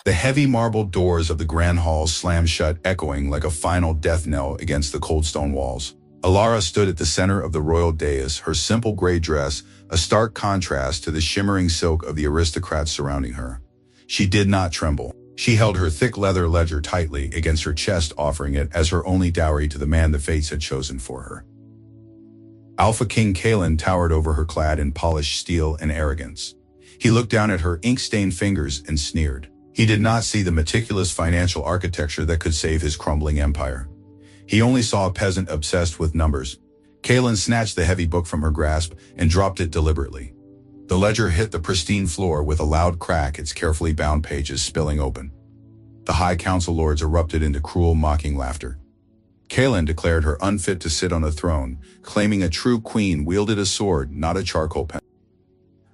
The heavy marble doors of the grand hall slammed shut, echoing like a final death knell against the cold stone walls. Elara stood at the center of the royal dais, her simple gray dress a stark contrast to the shimmering silk of the aristocrats surrounding her. She did not tremble. She held her thick leather ledger tightly against her chest, offering it as her only dowry to the man the fates had chosen for her. Alpha King Kalen towered over her, clad in polished steel and arrogance. He looked down at her ink-stained fingers and sneered. He did not see the meticulous financial architecture that could save his crumbling empire. He only saw a peasant obsessed with numbers. Kalen snatched the heavy book from her grasp and dropped it deliberately. The ledger hit the pristine floor with a loud crack, its carefully bound pages spilling open. The High Council lords erupted into cruel, mocking laughter. Kalen declared her unfit to sit on a throne, claiming a true queen wielded a sword, not a charcoal pen.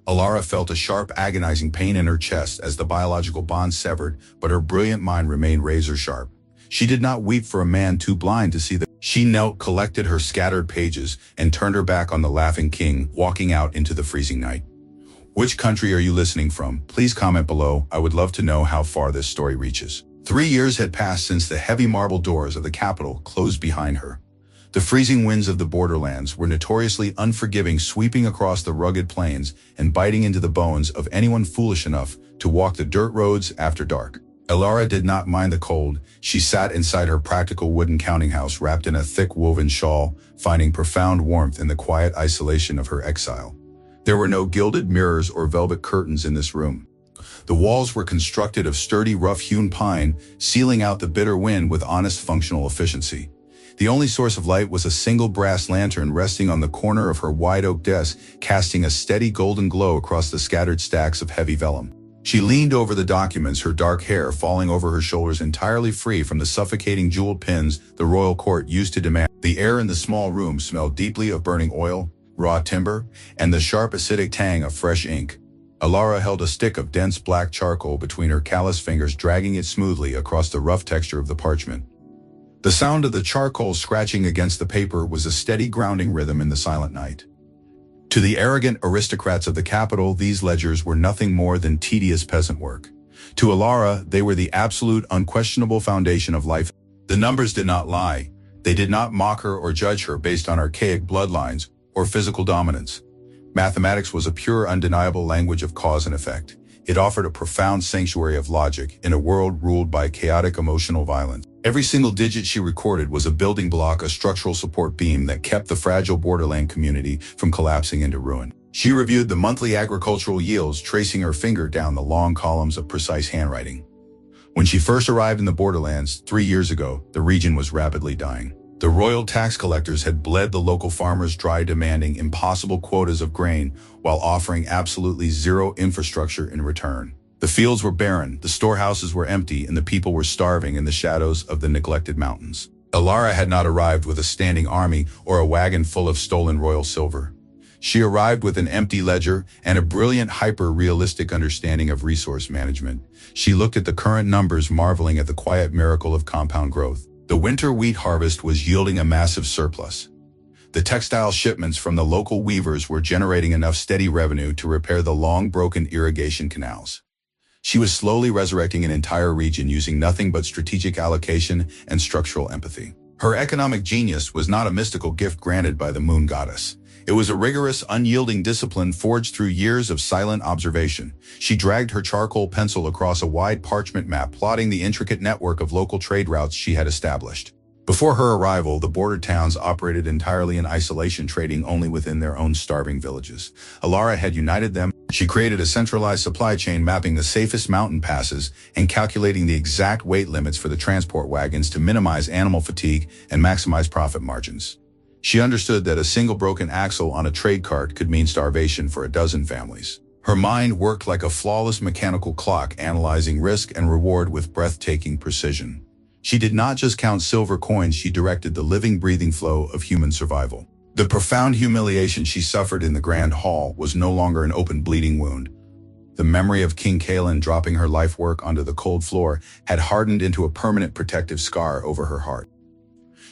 Elara felt a sharp, agonizing pain in her chest as the biological bond severed, but her brilliant mind remained razor-sharp. She did not weep for a man too blind to see that. She knelt, collected her scattered pages, and turned her back on the laughing king, walking out into the freezing night. Which country are you listening from? Please comment below. I would love to know how far this story reaches. 3 years had passed since the heavy marble doors of the capital closed behind her. The freezing winds of the borderlands were notoriously unforgiving, sweeping across the rugged plains and biting into the bones of anyone foolish enough to walk the dirt roads after dark. Elara did not mind the cold. She sat inside her practical wooden counting house, wrapped in a thick woven shawl, finding profound warmth in the quiet isolation of her exile. There were no gilded mirrors or velvet curtains in this room. The walls were constructed of sturdy, rough-hewn pine, sealing out the bitter wind with honest functional efficiency. The only source of light was a single brass lantern resting on the corner of her wide oak desk, casting a steady golden glow across the scattered stacks of heavy vellum. She leaned over the documents, her dark hair falling over her shoulders, entirely free from the suffocating jeweled pins the royal court used to demand. The air in the small room smelled deeply of burning oil, raw timber, and the sharp acidic tang of fresh ink. Elara held a stick of dense black charcoal between her calloused fingers, dragging it smoothly across the rough texture of the parchment. The sound of the charcoal scratching against the paper was a steady grounding rhythm in the silent night. To the arrogant aristocrats of the capital, these ledgers were nothing more than tedious peasant work. To Elara, they were the absolute, unquestionable foundation of life. The numbers did not lie. They did not mock her or judge her based on archaic bloodlines or physical dominance. Mathematics was a pure, undeniable language of cause and effect. It offered a profound sanctuary of logic in a world ruled by chaotic emotional violence. Every single digit she recorded was a building block, a structural support beam that kept the fragile borderland community from collapsing into ruin. She reviewed the monthly agricultural yields, tracing her finger down the long columns of precise handwriting. When she first arrived in the borderlands 3 years ago, the region was rapidly dying. The royal tax collectors had bled the local farmers dry, demanding impossible quotas of grain while offering absolutely zero infrastructure in return. The fields were barren, the storehouses were empty, and the people were starving in the shadows of the neglected mountains. Elara had not arrived with a standing army or a wagon full of stolen royal silver. She arrived with an empty ledger and a brilliant, hyper-realistic understanding of resource management. She looked at the current numbers, marveling at the quiet miracle of compound growth. The winter wheat harvest was yielding a massive surplus. The textile shipments from the local weavers were generating enough steady revenue to repair the long-broken irrigation canals. She was slowly resurrecting an entire region using nothing but strategic allocation and structural empathy. Her economic genius was not a mystical gift granted by the moon goddess. It was a rigorous, unyielding discipline forged through years of silent observation. She dragged her charcoal pencil across a wide parchment map, plotting the intricate network of local trade routes she had established. Before her arrival, the border towns operated entirely in isolation, trading only within their own starving villages. Elara had united them. She created a centralized supply chain, mapping the safest mountain passes and calculating the exact weight limits for the transport wagons to minimize animal fatigue and maximize profit margins. She understood that a single broken axle on a trade cart could mean starvation for a dozen families. Her mind worked like a flawless mechanical clock, analyzing risk and reward with breathtaking precision. She did not just count silver coins, she directed the living, breathing flow of human survival. The profound humiliation she suffered in the Grand Hall was no longer an open, bleeding wound. The memory of King Kalen dropping her life work onto the cold floor had hardened into a permanent protective scar over her heart.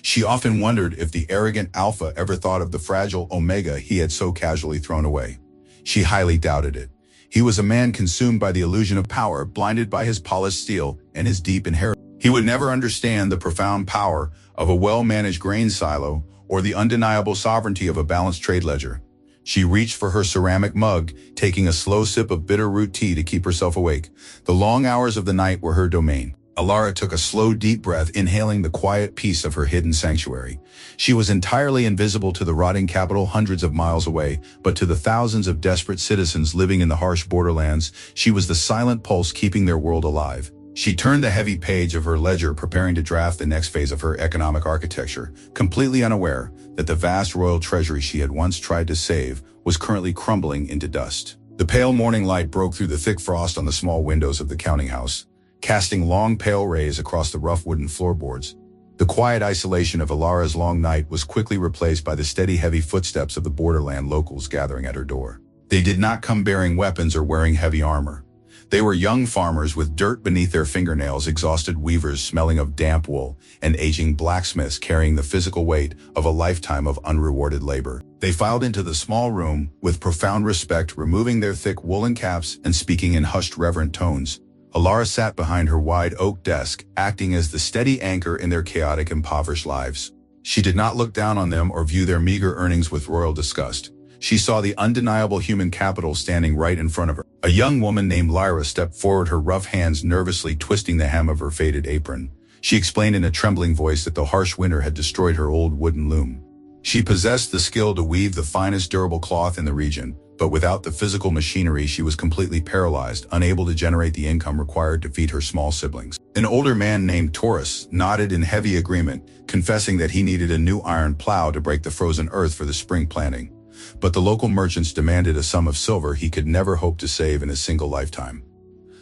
She often wondered if the arrogant Alpha ever thought of the fragile Omega he had so casually thrown away. She highly doubted it. He was a man consumed by the illusion of power, blinded by his polished steel and his deep inheritance. He would never understand the profound power of a well-managed grain silo or the undeniable sovereignty of a balanced trade ledger. She reached for her ceramic mug, taking a slow sip of bitter root tea to keep herself awake. The long hours of the night were her domain. Elara took a slow, deep breath, inhaling the quiet peace of her hidden sanctuary. She was entirely invisible to the rotting capital hundreds of miles away, but to the thousands of desperate citizens living in the harsh borderlands, she was the silent pulse keeping their world alive. She turned the heavy page of her ledger, preparing to draft the next phase of her economic architecture, completely unaware that the vast royal treasury she had once tried to save was currently crumbling into dust. The pale morning light broke through the thick frost on the small windows of the counting house, casting long pale rays across the rough wooden floorboards. The quiet isolation of Elara's long night was quickly replaced by the steady heavy footsteps of the borderland locals gathering at her door. They did not come bearing weapons or wearing heavy armor. They were young farmers with dirt beneath their fingernails, exhausted weavers smelling of damp wool, and aging blacksmiths carrying the physical weight of a lifetime of unrewarded labor. They filed into the small room with profound respect, removing their thick woolen caps and speaking in hushed, reverent tones. Elara sat behind her wide oak desk, acting as the steady anchor in their chaotic, impoverished lives. She did not look down on them or view their meager earnings with royal disgust. She saw the undeniable human capital standing right in front of her. A young woman named Elara stepped forward, her rough hands nervously twisting the hem of her faded apron. She explained in a trembling voice that the harsh winter had destroyed her old wooden loom. She possessed the skill to weave the finest durable cloth in the region, but without the physical machinery, she was completely paralyzed, unable to generate the income required to feed her small siblings. An older man named Taurus nodded in heavy agreement, confessing that he needed a new iron plow to break the frozen earth for the spring planting. But the local merchants demanded a sum of silver he could never hope to save in a single lifetime.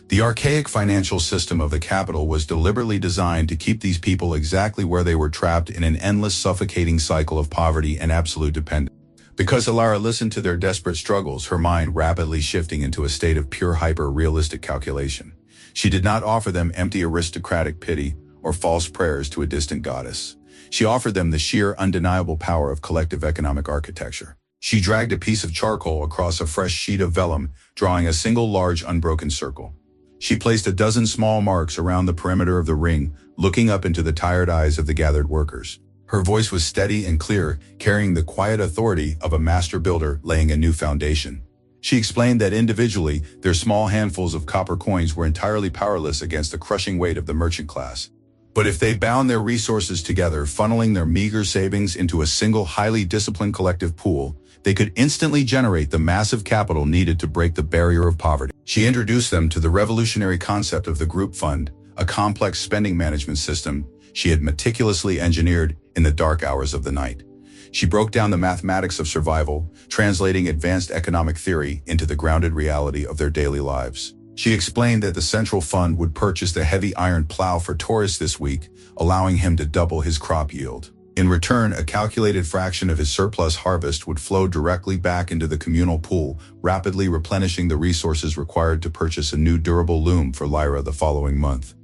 The archaic financial system of the capital was deliberately designed to keep these people exactly where they were, trapped in an endless, suffocating cycle of poverty and absolute dependence. Because Elara listened to their desperate struggles, her mind rapidly shifting into a state of pure hyper-realistic calculation. She did not offer them empty aristocratic pity or false prayers to a distant goddess. She offered them the sheer, undeniable power of collective economic architecture. She dragged a piece of charcoal across a fresh sheet of vellum, drawing a single large, unbroken circle. She placed a dozen small marks around the perimeter of the ring, looking up into the tired eyes of the gathered workers. Her voice was steady and clear, carrying the quiet authority of a master builder laying a new foundation. She explained that individually, their small handfuls of copper coins were entirely powerless against the crushing weight of the merchant class. But if they bound their resources together, funneling their meager savings into a single, highly disciplined collective pool, they could instantly generate the massive capital needed to break the barrier of poverty. She introduced them to the revolutionary concept of the group fund, a complex spending management system she had meticulously engineered in the dark hours of the night. She broke down the mathematics of survival, translating advanced economic theory into the grounded reality of their daily lives. She explained that the central fund would purchase the heavy iron plow for Taurus this week, allowing him to double his crop yield. In return, a calculated fraction of his surplus harvest would flow directly back into the communal pool, rapidly replenishing the resources required to purchase a new durable loom for Elara the following month.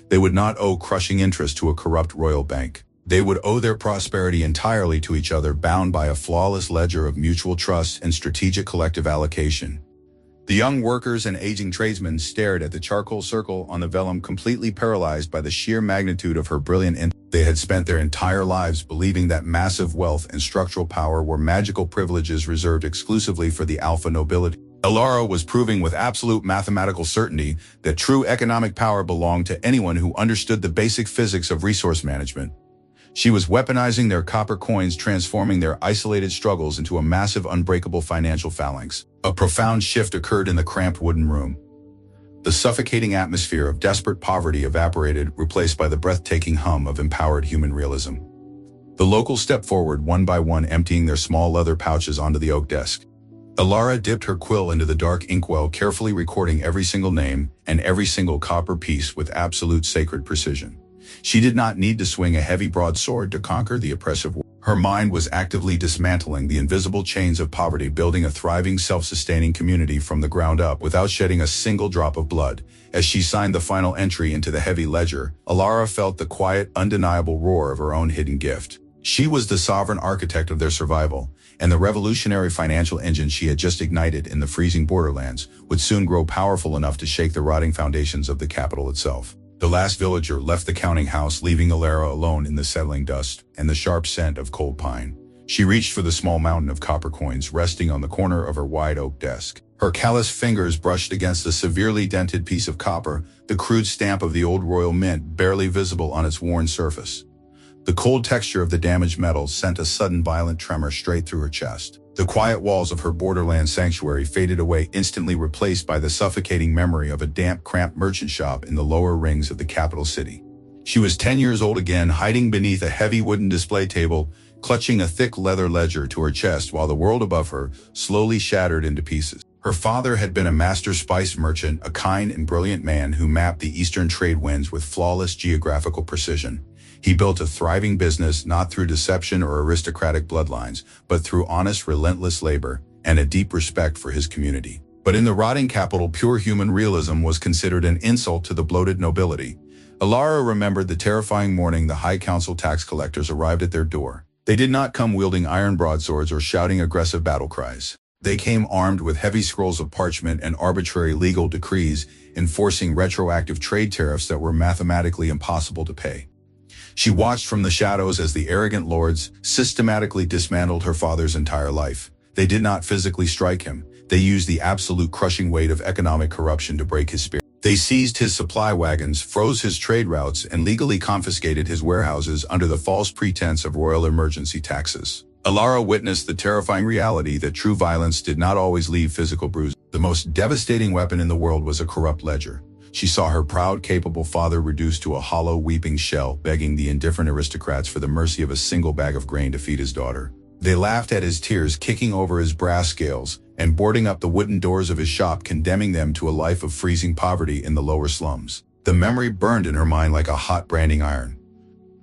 They would not owe crushing interest to a corrupt royal bank. They would owe their prosperity entirely to each other, bound by a flawless ledger of mutual trust and strategic collective allocation. The young workers and aging tradesmen stared at the charcoal circle on the vellum, completely paralyzed by the sheer magnitude of her brilliant intellect. They had spent their entire lives believing that massive wealth and structural power were magical privileges reserved exclusively for the alpha nobility. Elara was proving with absolute mathematical certainty that true economic power belonged to anyone who understood the basic physics of resource management. She was weaponizing their copper coins, transforming their isolated struggles into a massive, unbreakable financial phalanx. A profound shift occurred in the cramped wooden room. The suffocating atmosphere of desperate poverty evaporated, replaced by the breathtaking hum of empowered human realism. The locals stepped forward one by one, emptying their small leather pouches onto the oak desk. Elara dipped her quill into the dark inkwell, carefully recording every single name and every single copper piece with absolute sacred precision. She did not need to swing a heavy broadsword to conquer the oppressive world. Her mind was actively dismantling the invisible chains of poverty, building a thriving, self-sustaining community from the ground up without shedding a single drop of blood. As she signed the final entry into the heavy ledger, Elara felt the quiet, undeniable roar of her own hidden gift. She was the sovereign architect of their survival, and the revolutionary financial engine she had just ignited in the freezing borderlands would soon grow powerful enough to shake the rotting foundations of the capital itself. The last villager left the counting house, leaving Elara alone in the settling dust and the sharp scent of cold pine. She reached for the small mountain of copper coins resting on the corner of her wide oak desk. Her calloused fingers brushed against a severely dented piece of copper, the crude stamp of the old royal mint barely visible on its worn surface. The cold texture of the damaged metal sent a sudden violent tremor straight through her chest. The quiet walls of her borderland sanctuary faded away, instantly replaced by the suffocating memory of a damp, cramped merchant shop in the lower rings of the capital city. She was 10 years old again, hiding beneath a heavy wooden display table, clutching a thick leather ledger to her chest while the world above her slowly shattered into pieces. Her father had been a master spice merchant, a kind and brilliant man who mapped the eastern trade winds with flawless geographical precision. He built a thriving business not through deception or aristocratic bloodlines, but through honest, relentless labor and a deep respect for his community. But in the rotting capital, pure human realism was considered an insult to the bloated nobility. Elara remembered the terrifying morning the High Council tax collectors arrived at their door. They did not come wielding iron broadswords or shouting aggressive battle cries. They came armed with heavy scrolls of parchment and arbitrary legal decrees enforcing retroactive trade tariffs that were mathematically impossible to pay. She watched from the shadows as the arrogant lords systematically dismantled her father's entire life. They did not physically strike him. They used the absolute crushing weight of economic corruption to break his spirit. They seized his supply wagons, froze his trade routes, and legally confiscated his warehouses under the false pretense of royal emergency taxes. Elara witnessed the terrifying reality that true violence did not always leave physical bruises. The most devastating weapon in the world was a corrupt ledger. She saw her proud, capable father reduced to a hollow, weeping shell, begging the indifferent aristocrats for the mercy of a single bag of grain to feed his daughter. They laughed at his tears, kicking over his brass scales, and boarding up the wooden doors of his shop, condemning them to a life of freezing poverty in the lower slums. The memory burned in her mind like a hot branding iron.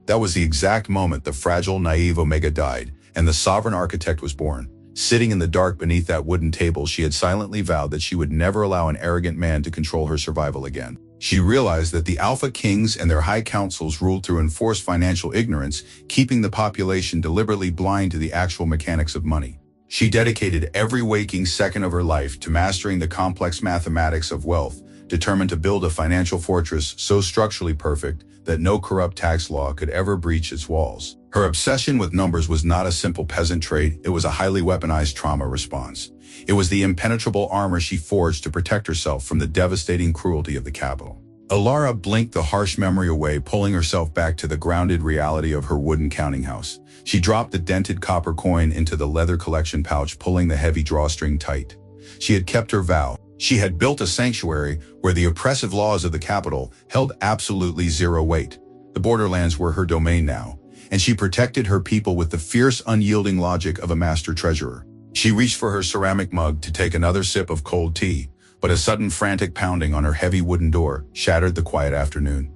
That was the exact moment the fragile, naive Omega died, and the sovereign architect was born. Sitting in the dark beneath that wooden table, she had silently vowed that she would never allow an arrogant man to control her survival again. She realized that the Alpha Kings and their high councils ruled through enforced financial ignorance, keeping the population deliberately blind to the actual mechanics of money. She dedicated every waking second of her life to mastering the complex mathematics of wealth, determined to build a financial fortress so structurally perfect that no corrupt tax law could ever breach its walls. Her obsession with numbers was not a simple peasant trait, it was a highly weaponized trauma response. It was the impenetrable armor she forged to protect herself from the devastating cruelty of the capital. Elara blinked the harsh memory away, pulling herself back to the grounded reality of her wooden counting house. She dropped the dented copper coin into the leather collection pouch, pulling the heavy drawstring tight. She had kept her vow. She had built a sanctuary where the oppressive laws of the capital held absolutely zero weight. The borderlands were her domain now, and she protected her people with the fierce, unyielding logic of a master treasurer. She reached for her ceramic mug to take another sip of cold tea, but a sudden frantic pounding on her heavy wooden door shattered the quiet afternoon.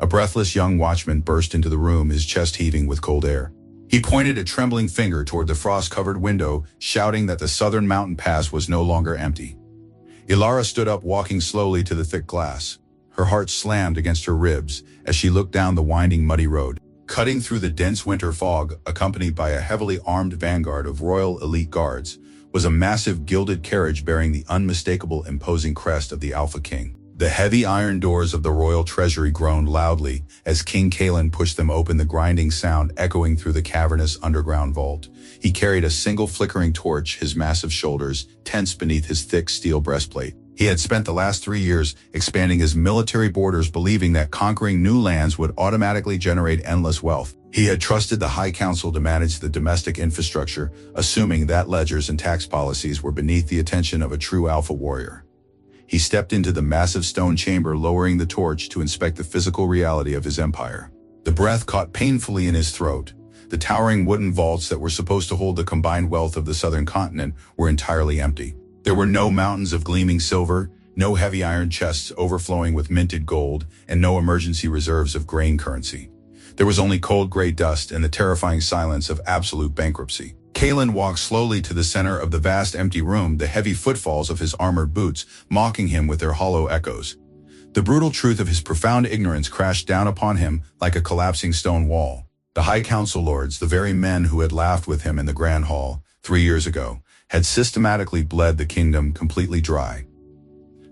A breathless young watchman burst into the room, his chest heaving with cold air. He pointed a trembling finger toward the frost-covered window, shouting that the southern mountain pass was no longer empty. Elara stood up, walking slowly to the thick glass. Her heart slammed against her ribs as she looked down the winding, muddy road. Cutting through the dense winter fog, accompanied by a heavily armed vanguard of royal elite guards, was a massive gilded carriage bearing the unmistakable, imposing crest of the Alpha King. The heavy iron doors of the royal treasury groaned loudly as King Kalen pushed them open, the grinding sound echoing through the cavernous underground vault. He carried a single flickering torch, his massive shoulders tense beneath his thick steel breastplate. He had spent the last 3 years expanding his military borders, believing that conquering new lands would automatically generate endless wealth. He had trusted the High Council to manage the domestic infrastructure, assuming that ledgers and tax policies were beneath the attention of a true alpha warrior. He stepped into the massive stone chamber, lowering the torch to inspect the physical reality of his empire. The breath caught painfully in his throat. The towering wooden vaults that were supposed to hold the combined wealth of the southern continent were entirely empty. There were no mountains of gleaming silver, no heavy iron chests overflowing with minted gold, and no emergency reserves of grain currency. There was only cold gray dust and the terrifying silence of absolute bankruptcy. Kalen walked slowly to the center of the vast empty room, the heavy footfalls of his armored boots mocking him with their hollow echoes. The brutal truth of his profound ignorance crashed down upon him like a collapsing stone wall. The High Council lords, the very men who had laughed with him in the Grand Hall, 3 years ago, had systematically bled the kingdom completely dry.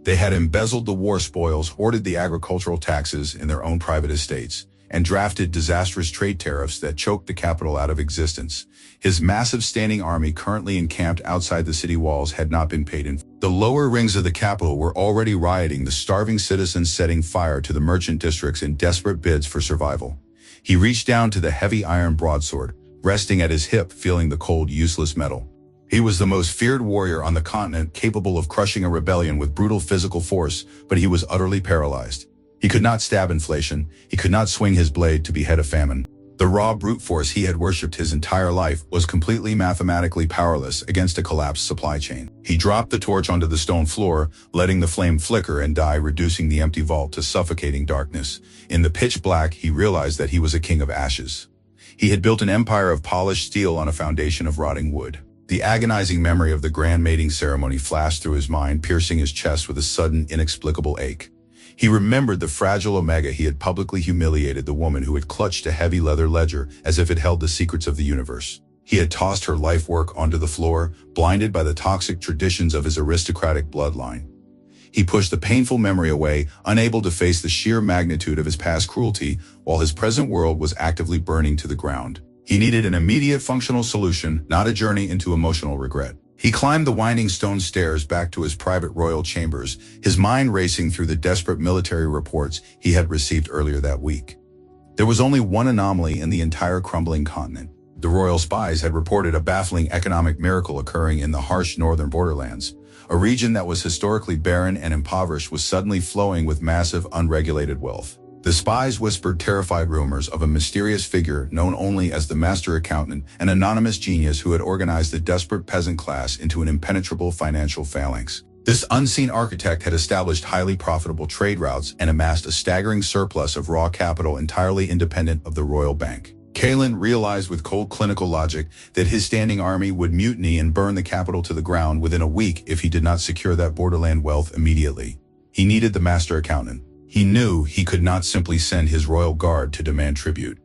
They had embezzled the war spoils, hoarded the agricultural taxes in their own private estates, and drafted disastrous trade tariffs that choked the capital out of existence. His massive standing army currently encamped outside the city walls had not been paid in. The lower rings of the capital were already rioting, the starving citizens setting fire to the merchant districts in desperate bids for survival. He reached down to the heavy iron broadsword, resting at his hip, feeling the cold, useless metal. He was the most feared warrior on the continent, capable of crushing a rebellion with brutal physical force, but he was utterly paralyzed. He could not stab inflation, he could not swing his blade to behead a famine. The raw brute force he had worshipped his entire life was completely mathematically powerless against a collapsed supply chain. He dropped the torch onto the stone floor, letting the flame flicker and die, reducing the empty vault to suffocating darkness. In the pitch black, he realized that he was a king of ashes. He had built an empire of polished steel on a foundation of rotting wood. The agonizing memory of the grand mating ceremony flashed through his mind, piercing his chest with a sudden, inexplicable ache. He remembered the fragile Omega. He had publicly humiliated the woman who had clutched a heavy leather ledger as if it held the secrets of the universe. He had tossed her life work onto the floor, blinded by the toxic traditions of his aristocratic bloodline. He pushed the painful memory away, unable to face the sheer magnitude of his past cruelty, while his present world was actively burning to the ground. He needed an immediate functional solution, not a journey into emotional regret. He climbed the winding stone stairs back to his private royal chambers, his mind racing through the desperate military reports he had received earlier that week. There was only one anomaly in the entire crumbling continent. The royal spies had reported a baffling economic miracle occurring in the harsh northern borderlands. A region that was historically barren and impoverished was suddenly flowing with massive, unregulated wealth. The spies whispered terrified rumors of a mysterious figure known only as the master accountant, an anonymous genius who had organized the desperate peasant class into an impenetrable financial phalanx. This unseen architect had established highly profitable trade routes and amassed a staggering surplus of raw capital entirely independent of the royal bank. Kalen realized with cold clinical logic that his standing army would mutiny and burn the capital to the ground within a week if he did not secure that borderland wealth immediately. He needed the master accountant. He knew he could not simply send his royal guard to demand tribute.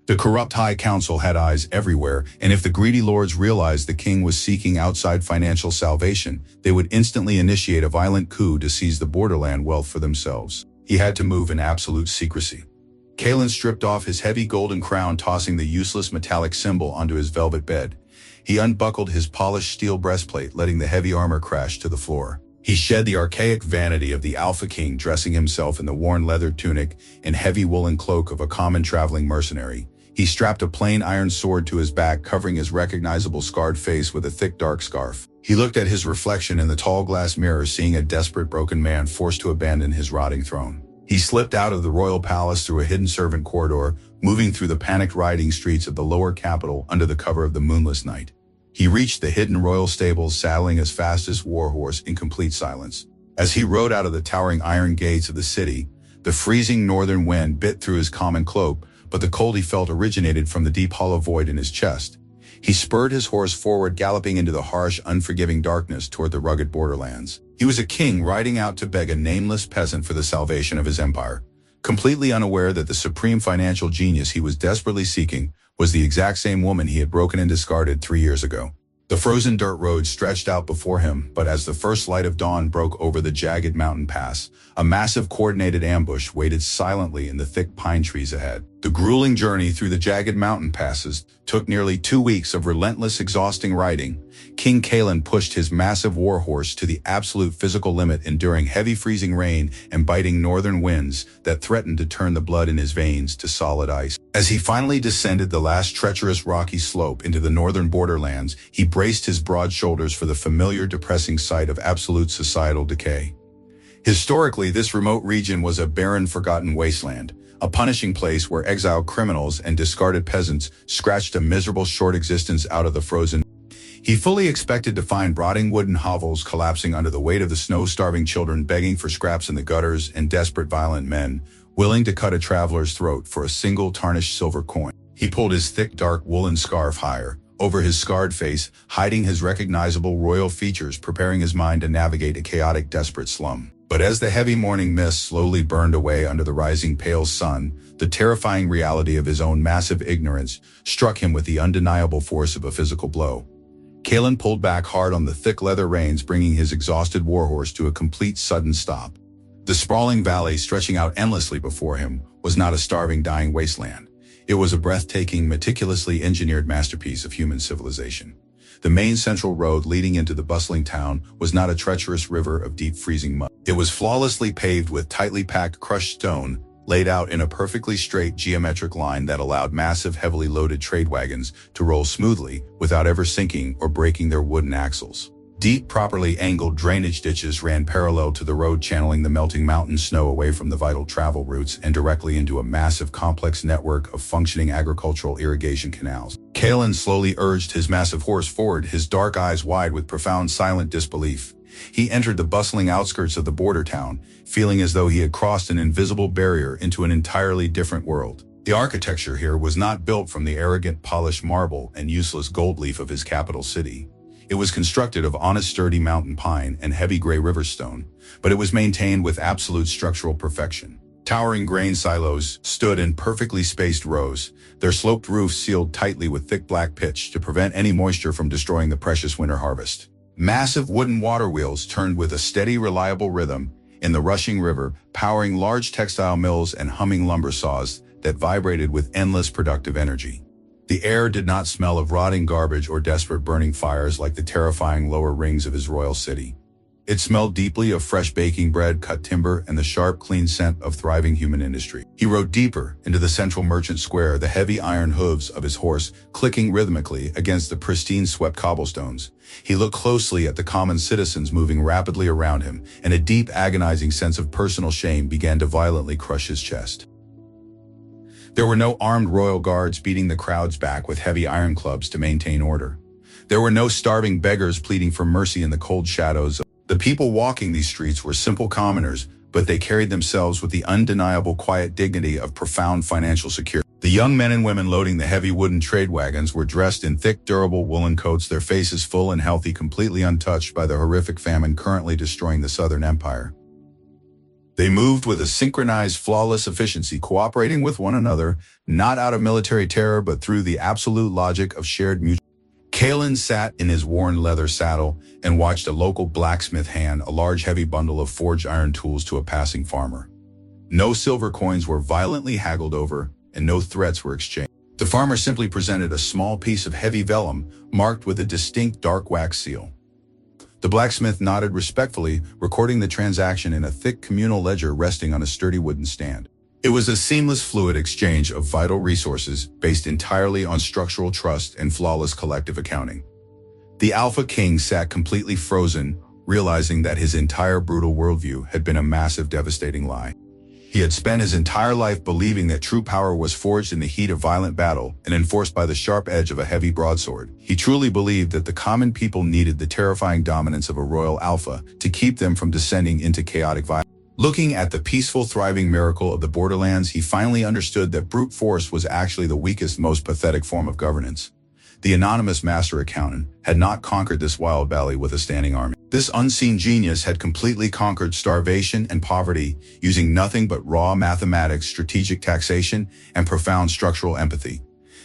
The corrupt High Council had eyes everywhere, and if the greedy lords realized the king was seeking outside financial salvation, they would instantly initiate a violent coup to seize the borderland wealth for themselves. He had to move in absolute secrecy. Kalen stripped off his heavy golden crown, tossing the useless metallic symbol onto his velvet bed. He unbuckled his polished steel breastplate, letting the heavy armor crash to the floor. He shed the archaic vanity of the Alpha King, dressing himself in the worn leather tunic and heavy woolen cloak of a common traveling mercenary. He strapped a plain iron sword to his back, covering his recognizable scarred face with a thick dark scarf. He looked at his reflection in the tall glass mirror, seeing a desperate broken man forced to abandon his rotting throne. He slipped out of the royal palace through a hidden servant corridor, moving through the panicked riding streets of the lower capital under the cover of the moonless night. He reached the hidden royal stables, saddling his fastest warhorse in complete silence. As he rode out of the towering iron gates of the city, the freezing northern wind bit through his common cloak, but the cold he felt originated from the deep hollow void in his chest. He spurred his horse forward, galloping into the harsh, unforgiving darkness toward the rugged borderlands. He was a king riding out to beg a nameless peasant for the salvation of his empire, completely unaware that the supreme financial genius he was desperately seeking was the exact same woman he had broken and discarded 3 years ago. The frozen dirt road stretched out before him, but as the first light of dawn broke over the jagged mountain pass, a massive coordinated ambush waited silently in the thick pine trees ahead. The grueling journey through the jagged mountain passes took nearly 2 weeks of relentless, exhausting riding. King Kalen pushed his massive warhorse to the absolute physical limit, enduring heavy freezing rain and biting northern winds that threatened to turn the blood in his veins to solid ice. As he finally descended the last treacherous rocky slope into the northern borderlands, he braced his broad shoulders for the familiar, depressing sight of absolute societal decay. Historically, this remote region was a barren, forgotten wasteland, a punishing place where exiled criminals and discarded peasants scratched a miserable short existence out of the frozen. He fully expected to find rotting wooden hovels collapsing under the weight of the snow-starving children begging for scraps in the gutters, and desperate, violent men willing to cut a traveler's throat for a single tarnished silver coin. He pulled his thick, dark woolen scarf higher over his scarred face, hiding his recognizable royal features, preparing his mind to navigate a chaotic, desperate slum. But as the heavy morning mist slowly burned away under the rising pale sun, the terrifying reality of his own massive ignorance struck him with the undeniable force of a physical blow. Kalen pulled back hard on the thick leather reins, bringing his exhausted warhorse to a complete sudden stop. The sprawling valley stretching out endlessly before him was not a starving, dying wasteland. It was a breathtaking, meticulously engineered masterpiece of human civilization. The main central road leading into the bustling town was not a treacherous river of deep freezing mud. It was flawlessly paved with tightly packed crushed stone, laid out in a perfectly straight geometric line that allowed massive, heavily loaded trade wagons to roll smoothly without ever sinking or breaking their wooden axles. Deep, properly angled drainage ditches ran parallel to the road, channeling the melting mountain snow away from the vital travel routes and directly into a massive, complex network of functioning agricultural irrigation canals. Kalen slowly urged his massive horse forward, his dark eyes wide with profound, silent disbelief. He entered the bustling outskirts of the border town, feeling as though he had crossed an invisible barrier into an entirely different world. The architecture here was not built from the arrogant, polished marble and useless gold leaf of his capital city. It was constructed of honest, sturdy mountain pine and heavy gray river stone, but it was maintained with absolute structural perfection. Towering grain silos stood in perfectly spaced rows, their sloped roofs sealed tightly with thick black pitch to prevent any moisture from destroying the precious winter harvest. Massive wooden water wheels turned with a steady, reliable rhythm in the rushing river, powering large textile mills and humming lumber saws that vibrated with endless productive energy. The air did not smell of rotting garbage or desperate burning fires like the terrifying lower rings of his royal city. It smelled deeply of fresh baking bread, cut timber, and the sharp, clean scent of thriving human industry. He rode deeper into the central merchant square, the heavy iron hooves of his horse clicking rhythmically against the pristine swept cobblestones. He looked closely at the common citizens moving rapidly around him, and a deep, agonizing sense of personal shame began to violently crush his chest. There were no armed royal guards beating the crowds back with heavy iron clubs to maintain order. There were no starving beggars pleading for mercy in the cold shadows. The people walking these streets were simple commoners, but they carried themselves with the undeniable quiet dignity of profound financial security. The young men and women loading the heavy wooden trade wagons were dressed in thick, durable woolen coats, their faces full and healthy, completely untouched by the horrific famine currently destroying the Southern Empire. They moved with a synchronized, flawless efficiency, cooperating with one another, not out of military terror, but through the absolute logic of shared mutual. Kalen sat in his worn leather saddle and watched a local blacksmith hand a large, heavy bundle of forged iron tools to a passing farmer. No silver coins were violently haggled over, and no threats were exchanged. The farmer simply presented a small piece of heavy vellum marked with a distinct dark wax seal. The blacksmith nodded respectfully, recording the transaction in a thick communal ledger resting on a sturdy wooden stand. It was a seamless, fluid exchange of vital resources based entirely on structural trust and flawless collective accounting. The Alpha King sat completely frozen, realizing that his entire brutal worldview had been a massive, devastating lie. He had spent his entire life believing that true power was forged in the heat of violent battle and enforced by the sharp edge of a heavy broadsword. He truly believed that the common people needed the terrifying dominance of a royal alpha to keep them from descending into chaotic violence. Looking at the peaceful, thriving miracle of the borderlands, he finally understood that brute force was actually the weakest, most pathetic form of governance. The anonymous master accountant had not conquered this wild valley with a standing army. This unseen genius had completely conquered starvation and poverty using nothing but raw mathematics, strategic taxation, and profound structural empathy.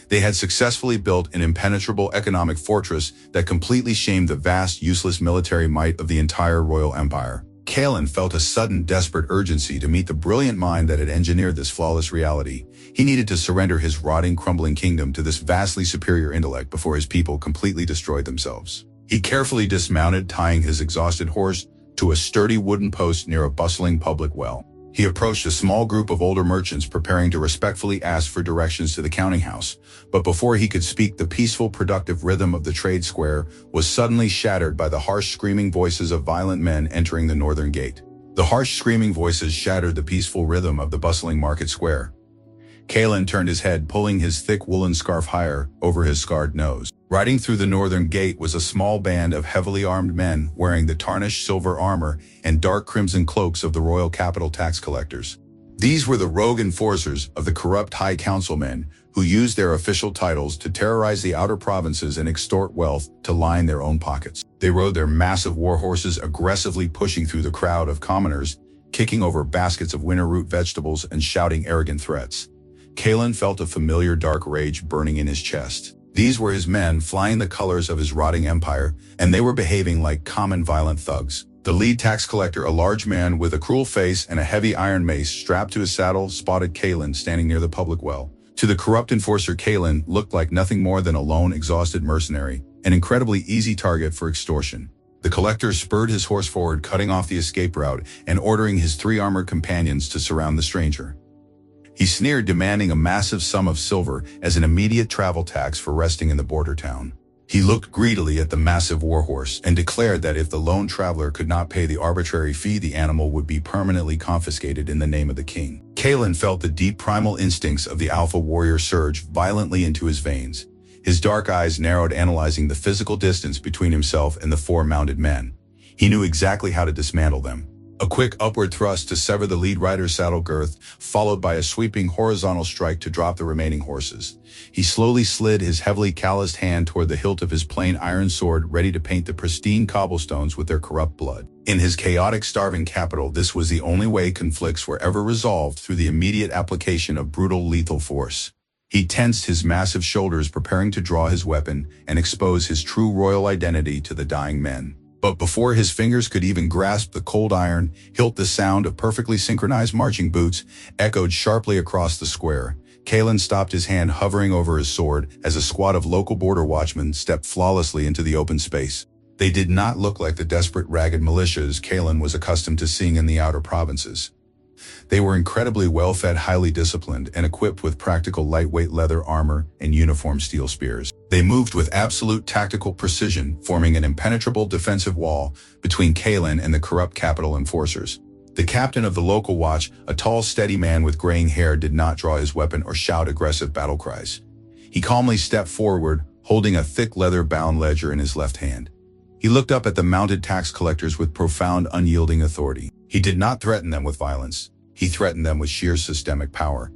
They had successfully built an impenetrable economic fortress that completely shamed the vast, useless military might of the entire royal empire. Kalen felt a sudden, desperate urgency to meet the brilliant mind that had engineered this flawless reality. He needed to surrender his rotting, crumbling kingdom to this vastly superior intellect before his people completely destroyed themselves. He carefully dismounted, tying his exhausted horse to a sturdy wooden post near a bustling public well. He approached a small group of older merchants preparing to respectfully ask for directions to the counting house. But before he could speak, the peaceful, productive rhythm of the trade square was suddenly shattered by the harsh, screaming voices of violent men entering the northern gate. The harsh, screaming voices shattered the peaceful rhythm of the bustling market square. Kalen turned his head, pulling his thick woolen scarf higher over his scarred nose. Riding through the northern gate was a small band of heavily armed men wearing the tarnished silver armor and dark crimson cloaks of the royal capital tax collectors. These were the rogue enforcers of the corrupt high councilmen who used their official titles to terrorize the outer provinces and extort wealth to line their own pockets. They rode their massive war horses, aggressively pushing through the crowd of commoners, kicking over baskets of winter root vegetables and shouting arrogant threats. Kalen felt a familiar dark rage burning in his chest. These were his men flying the colors of his rotting empire, and they were behaving like common violent thugs. The lead tax collector, a large man with a cruel face and a heavy iron mace strapped to his saddle, spotted Kalen standing near the public well. To the corrupt enforcer, Kalen looked like nothing more than a lone, exhausted mercenary, an incredibly easy target for extortion. The collector spurred his horse forward, cutting off the escape route and ordering his 3 armored companions to surround the stranger. He sneered, demanding a massive sum of silver as an immediate travel tax for resting in the border town. He looked greedily at the massive warhorse and declared that if the lone traveler could not pay the arbitrary fee, the animal would be permanently confiscated in the name of the king. Kalen felt the deep primal instincts of the alpha warrior surge violently into his veins. His dark eyes narrowed, analyzing the physical distance between himself and the 4 mounted men. He knew exactly how to dismantle them. A quick upward thrust to sever the lead rider's saddle girth, followed by a sweeping horizontal strike to drop the remaining horses. He slowly slid his heavily calloused hand toward the hilt of his plain iron sword, ready to paint the pristine cobblestones with their corrupt blood. In his chaotic, starving capital, this was the only way conflicts were ever resolved, through the immediate application of brutal, lethal force. He tensed his massive shoulders, preparing to draw his weapon and expose his true royal identity to the dying men. But before his fingers could even grasp the cold iron hilt, the sound of perfectly synchronized marching boots echoed sharply across the square. Kalen stopped, his hand hovering over his sword, as a squad of local border watchmen stepped flawlessly into the open space. They did not look like the desperate, ragged militias Kalen was accustomed to seeing in the outer provinces. They were incredibly well-fed, highly disciplined, and equipped with practical lightweight leather armor and uniform steel spears. They moved with absolute tactical precision, forming an impenetrable defensive wall between Kalen and the corrupt capital enforcers. The captain of the local watch, a tall, steady man with graying hair, did not draw his weapon or shout aggressive battle cries. He calmly stepped forward, holding a thick leather-bound ledger in his left hand. He looked up at the mounted tax collectors with profound, unyielding authority. He did not threaten them with violence. He threatened them with sheer systemic power.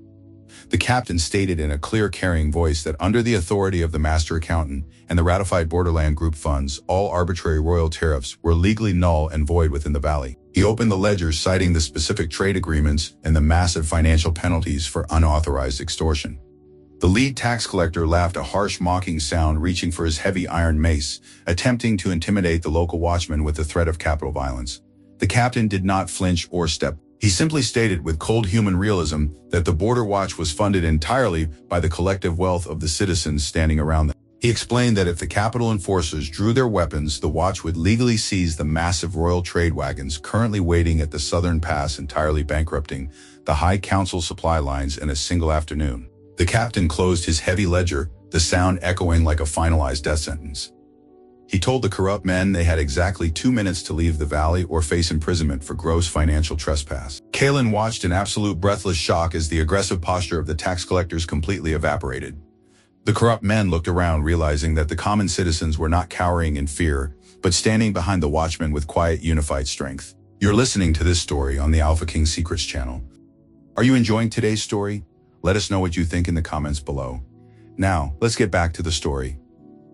The captain stated in a clear, carrying voice that under the authority of the master accountant and the ratified borderland group funds, all arbitrary royal tariffs were legally null and void within the valley. He opened the ledgers, citing the specific trade agreements and the massive financial penalties for unauthorized extortion. The lead tax collector laughed, a harsh, mocking sound, reaching for his heavy iron mace, attempting to intimidate the local watchman with the threat of capital violence. The captain did not flinch or step. He simply stated with cold human realism that the Border Watch was funded entirely by the collective wealth of the citizens standing around them. He explained that if the capital enforcers drew their weapons, the watch would legally seize the massive royal trade wagons currently waiting at the southern pass, entirely bankrupting the High Council supply lines in a single afternoon. The captain closed his heavy ledger, the sound echoing like a finalized death sentence. He told the corrupt men they had exactly 2 minutes to leave the valley or face imprisonment for gross financial trespass. Kalen watched in absolute breathless shock as the aggressive posture of the tax collectors completely evaporated. The corrupt men looked around, realizing that the common citizens were not cowering in fear, but standing behind the watchmen with quiet, unified strength. You're listening to this story on the Alpha King Secrets channel. Are you enjoying today's story? Let us know what you think in the comments below. Now, let's get back to the story.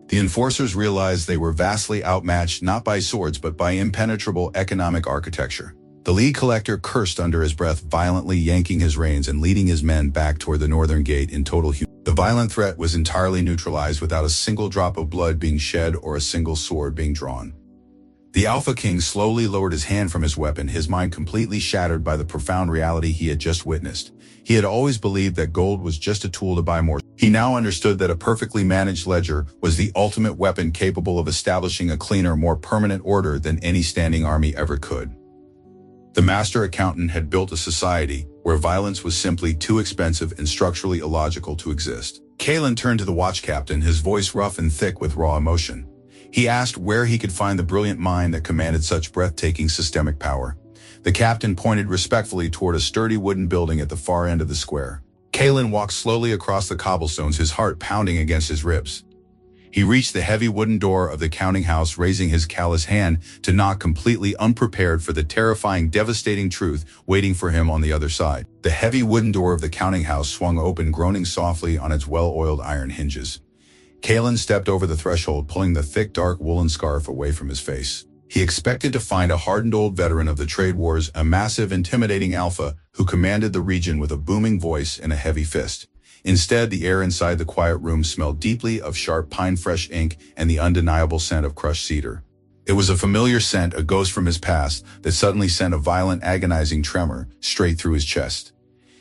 The enforcers realized they were vastly outmatched not by swords but by impenetrable economic architecture. The lead collector cursed under his breath, violently yanking his reins and leading his men back toward the northern gate in total humility. The violent threat was entirely neutralized without a single drop of blood being shed or a single sword being drawn. The Alpha King slowly lowered his hand from his weapon, his mind completely shattered by the profound reality he had just witnessed. He had always believed that gold was just a tool to buy more. He now understood that a perfectly managed ledger was the ultimate weapon capable of establishing a cleaner, more permanent order than any standing army ever could. The master accountant had built a society where violence was simply too expensive and structurally illogical to exist. Kalen turned to the watch captain, his voice rough and thick with raw emotion. He asked where he could find the brilliant mind that commanded such breathtaking systemic power. The captain pointed respectfully toward a sturdy wooden building at the far end of the square. Kalen walked slowly across the cobblestones, his heart pounding against his ribs. He reached the heavy wooden door of the counting house, raising his callous hand to knock, completely unprepared for the terrifying, devastating truth waiting for him on the other side. The heavy wooden door of the counting house swung open, groaning softly on its well-oiled iron hinges. Kalen stepped over the threshold, pulling the thick, dark woolen scarf away from his face. He expected to find a hardened old veteran of the trade wars, a massive, intimidating alpha who commanded the region with a booming voice and a heavy fist. Instead, the air inside the quiet room smelled deeply of sharp pine-fresh ink and the undeniable scent of crushed cedar. It was a familiar scent, a ghost from his past, that suddenly sent a violent, agonizing tremor straight through his chest.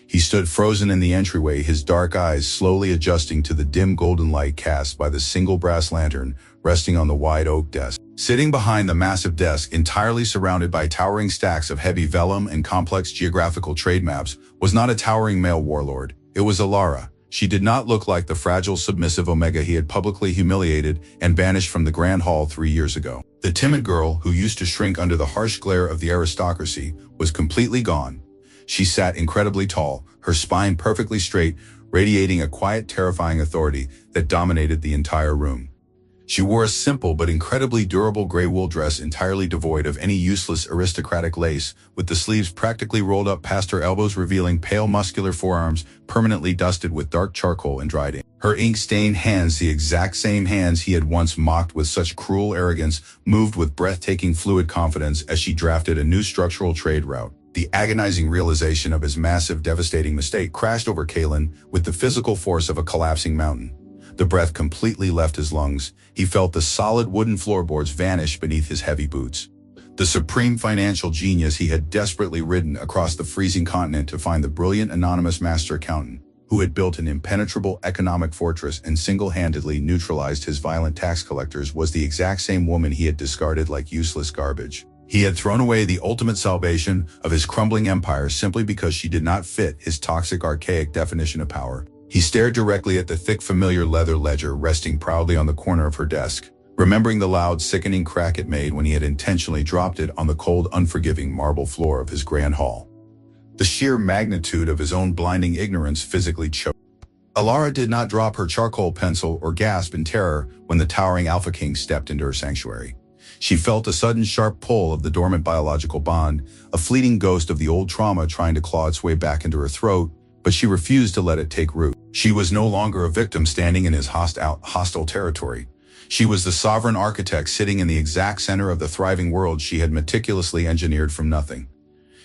He stood frozen in the entryway, his dark eyes slowly adjusting to the dim golden light cast by the single brass lantern resting on the wide oak desk. Sitting behind the massive desk, entirely surrounded by towering stacks of heavy vellum and complex geographical trade maps, was not a towering male warlord. It was Elara. She did not look like the fragile, submissive Omega he had publicly humiliated and banished from the Grand Hall 3 years ago. The timid girl, who used to shrink under the harsh glare of the aristocracy, was completely gone. She sat incredibly tall, her spine perfectly straight, radiating a quiet, terrifying authority that dominated the entire room. She wore a simple but incredibly durable gray wool dress entirely devoid of any useless aristocratic lace, with the sleeves practically rolled up past her elbows, revealing pale muscular forearms permanently dusted with dark charcoal and dried ink. Her ink-stained hands, the exact same hands he had once mocked with such cruel arrogance, moved with breathtaking fluid confidence as she drafted a new structural trade route. The agonizing realization of his massive, devastating mistake crashed over Kalen with the physical force of a collapsing mountain. The breath completely left his lungs. He felt the solid wooden floorboards vanish beneath his heavy boots. The supreme financial genius he had desperately ridden across the freezing continent to find the brilliant anonymous master accountant, who had built an impenetrable economic fortress and single-handedly neutralized his violent tax collectors, was the exact same woman he had discarded like useless garbage. He had thrown away the ultimate salvation of his crumbling empire simply because she did not fit his toxic, archaic definition of power. He stared directly at the thick, familiar leather ledger resting proudly on the corner of her desk, remembering the loud, sickening crack it made when he had intentionally dropped it on the cold, unforgiving marble floor of his grand hall. The sheer magnitude of his own blinding ignorance physically choked. Elara did not drop her charcoal pencil or gasp in terror when the towering Alpha King stepped into her sanctuary. She felt a sudden sharp pull of the dormant biological bond, a fleeting ghost of the old trauma trying to claw its way back into her throat, but she refused to let it take root. She was no longer a victim standing in his hostile territory. She was the sovereign architect sitting in the exact center of the thriving world she had meticulously engineered from nothing.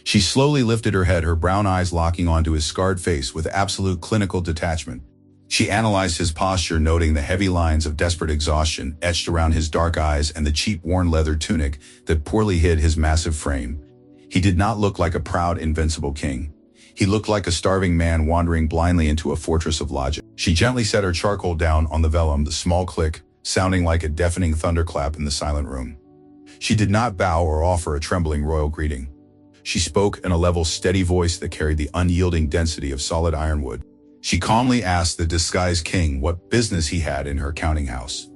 She slowly lifted her head, her brown eyes locking onto his scarred face with absolute clinical detachment. She analyzed his posture, noting the heavy lines of desperate exhaustion etched around his dark eyes and the cheap worn leather tunic that poorly hid his massive frame. He did not look like a proud, invincible king. He looked like a starving man wandering blindly into a fortress of logic. She gently set her charcoal down on the vellum, the small click sounding like a deafening thunderclap in the silent room. She did not bow or offer a trembling royal greeting. She spoke in a level, steady voice that carried the unyielding density of solid ironwood. She calmly asked the disguised king what business he had in her counting house.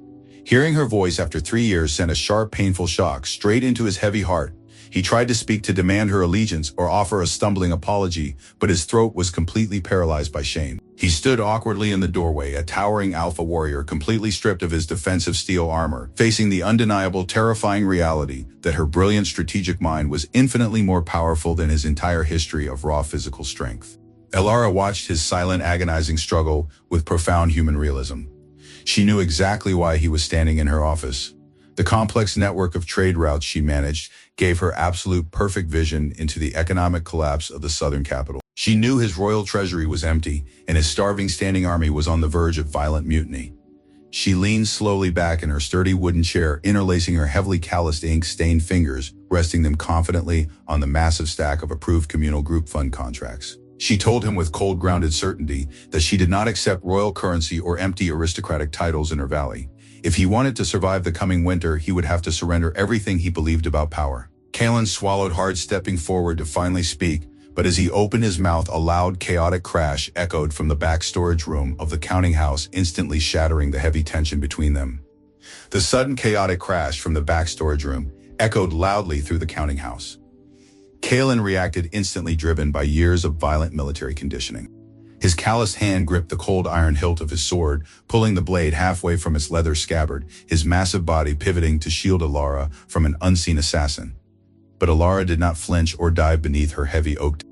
Hearing her voice after 3 years sent a sharp, painful shock straight into his heavy heart. He tried to speak, to demand her allegiance or offer a stumbling apology, but his throat was completely paralyzed by shame. He stood awkwardly in the doorway, a towering alpha warrior completely stripped of his defensive steel armor, facing the undeniable, terrifying reality that her brilliant strategic mind was infinitely more powerful than his entire history of raw physical strength. Elara watched his silent, agonizing struggle with profound human realism. She knew exactly why he was standing in her office. The complex network of trade routes she managed gave her absolute perfect vision into the economic collapse of the southern capital. She knew his royal treasury was empty, and his starving standing army was on the verge of violent mutiny. She leaned slowly back in her sturdy wooden chair, interlacing her heavily calloused, ink-stained fingers, resting them confidently on the massive stack of approved communal group fund contracts. She told him with cold, grounded certainty that she did not accept royal currency or empty aristocratic titles in her valley. If he wanted to survive the coming winter, he would have to surrender everything he believed about power. Kalen swallowed hard, stepping forward to finally speak, but as he opened his mouth, a loud, chaotic crash echoed from the back storage room of the counting house, instantly shattering the heavy tension between them. The sudden, chaotic crash from the back storage room echoed loudly through the counting house. Kalen reacted instantly, driven by years of violent military conditioning. His calloused hand gripped the cold iron hilt of his sword, pulling the blade halfway from its leather scabbard, his massive body pivoting to shield Elara from an unseen assassin. But Elara did not flinch or dive beneath her heavy oak.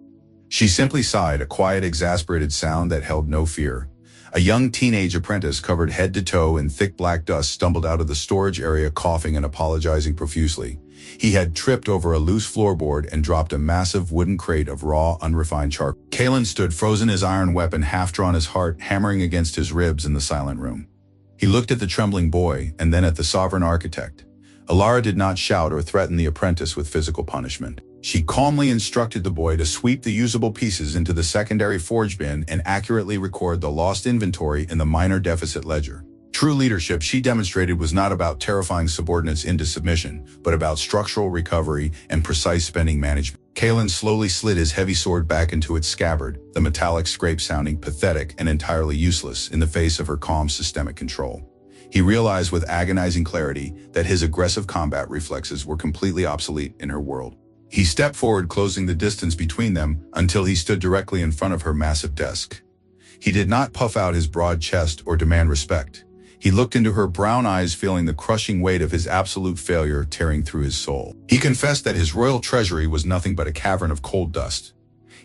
She simply sighed, a quiet, exasperated sound that held no fear. A young teenage apprentice covered head to toe in thick black dust stumbled out of the storage area coughing and apologizing profusely. He had tripped over a loose floorboard and dropped a massive wooden crate of raw, unrefined charcoal. Kalen stood frozen, his iron weapon half drawn, his heart hammering against his ribs in the silent room. He looked at the trembling boy and then at the sovereign architect. Elara did not shout or threaten the apprentice with physical punishment. She calmly instructed the boy to sweep the usable pieces into the secondary forge bin and accurately record the lost inventory in the minor deficit ledger. True leadership, she demonstrated, was not about terrifying subordinates into submission, but about structural recovery and precise spending management. Kalen slowly slid his heavy sword back into its scabbard, the metallic scrape sounding pathetic and entirely useless in the face of her calm systemic control. He realized with agonizing clarity that his aggressive combat reflexes were completely obsolete in her world. He stepped forward, closing the distance between them until he stood directly in front of her massive desk. He did not puff out his broad chest or demand respect. He looked into her brown eyes, feeling the crushing weight of his absolute failure tearing through his soul. He confessed that his royal treasury was nothing but a cavern of cold dust.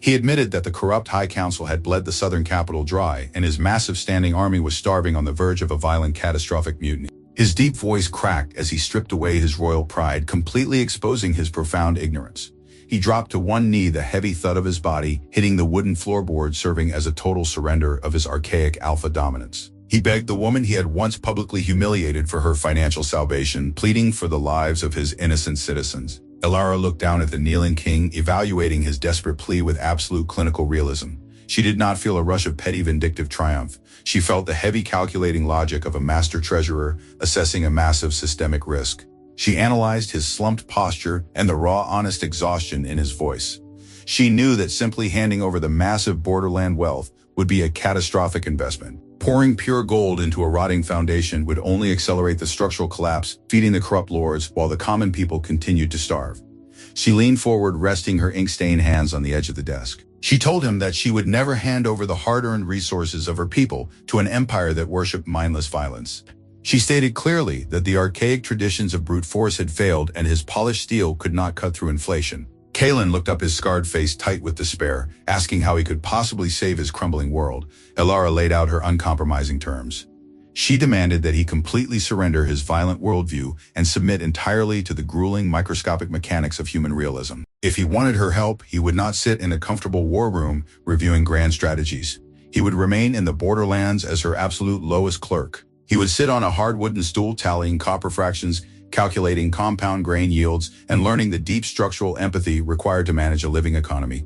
He admitted that the corrupt High Council had bled the southern capital dry, and his massive standing army was starving on the verge of a violent, catastrophic mutiny. His deep voice cracked as he stripped away his royal pride, completely exposing his profound ignorance. He dropped to one knee, the heavy thud of his body hitting the wooden floorboard serving as a total surrender of his archaic alpha dominance. He begged the woman he had once publicly humiliated for her financial salvation, pleading for the lives of his innocent citizens. Elara looked down at the kneeling king, evaluating his desperate plea with absolute clinical realism. She did not feel a rush of petty vindictive triumph. She felt the heavy calculating logic of a master treasurer assessing a massive systemic risk. She analyzed his slumped posture and the raw, honest exhaustion in his voice. She knew that simply handing over the massive borderland wealth would be a catastrophic investment. Pouring pure gold into a rotting foundation would only accelerate the structural collapse, feeding the corrupt lords while the common people continued to starve. She leaned forward, resting her ink-stained hands on the edge of the desk. She told him that she would never hand over the hard-earned resources of her people to an empire that worshipped mindless violence. She stated clearly that the archaic traditions of brute force had failed and his polished steel could not cut through inflation. Kalen looked up, his scarred face tight with despair, asking how he could possibly save his crumbling world. Elara laid out her uncompromising terms. She demanded that he completely surrender his violent worldview and submit entirely to the grueling microscopic mechanics of human realism. If he wanted her help, he would not sit in a comfortable war room reviewing grand strategies. He would remain in the borderlands as her absolute lowest clerk. He would sit on a hard wooden stool tallying copper fractions, calculating compound grain yields, and learning the deep structural empathy required to manage a living economy.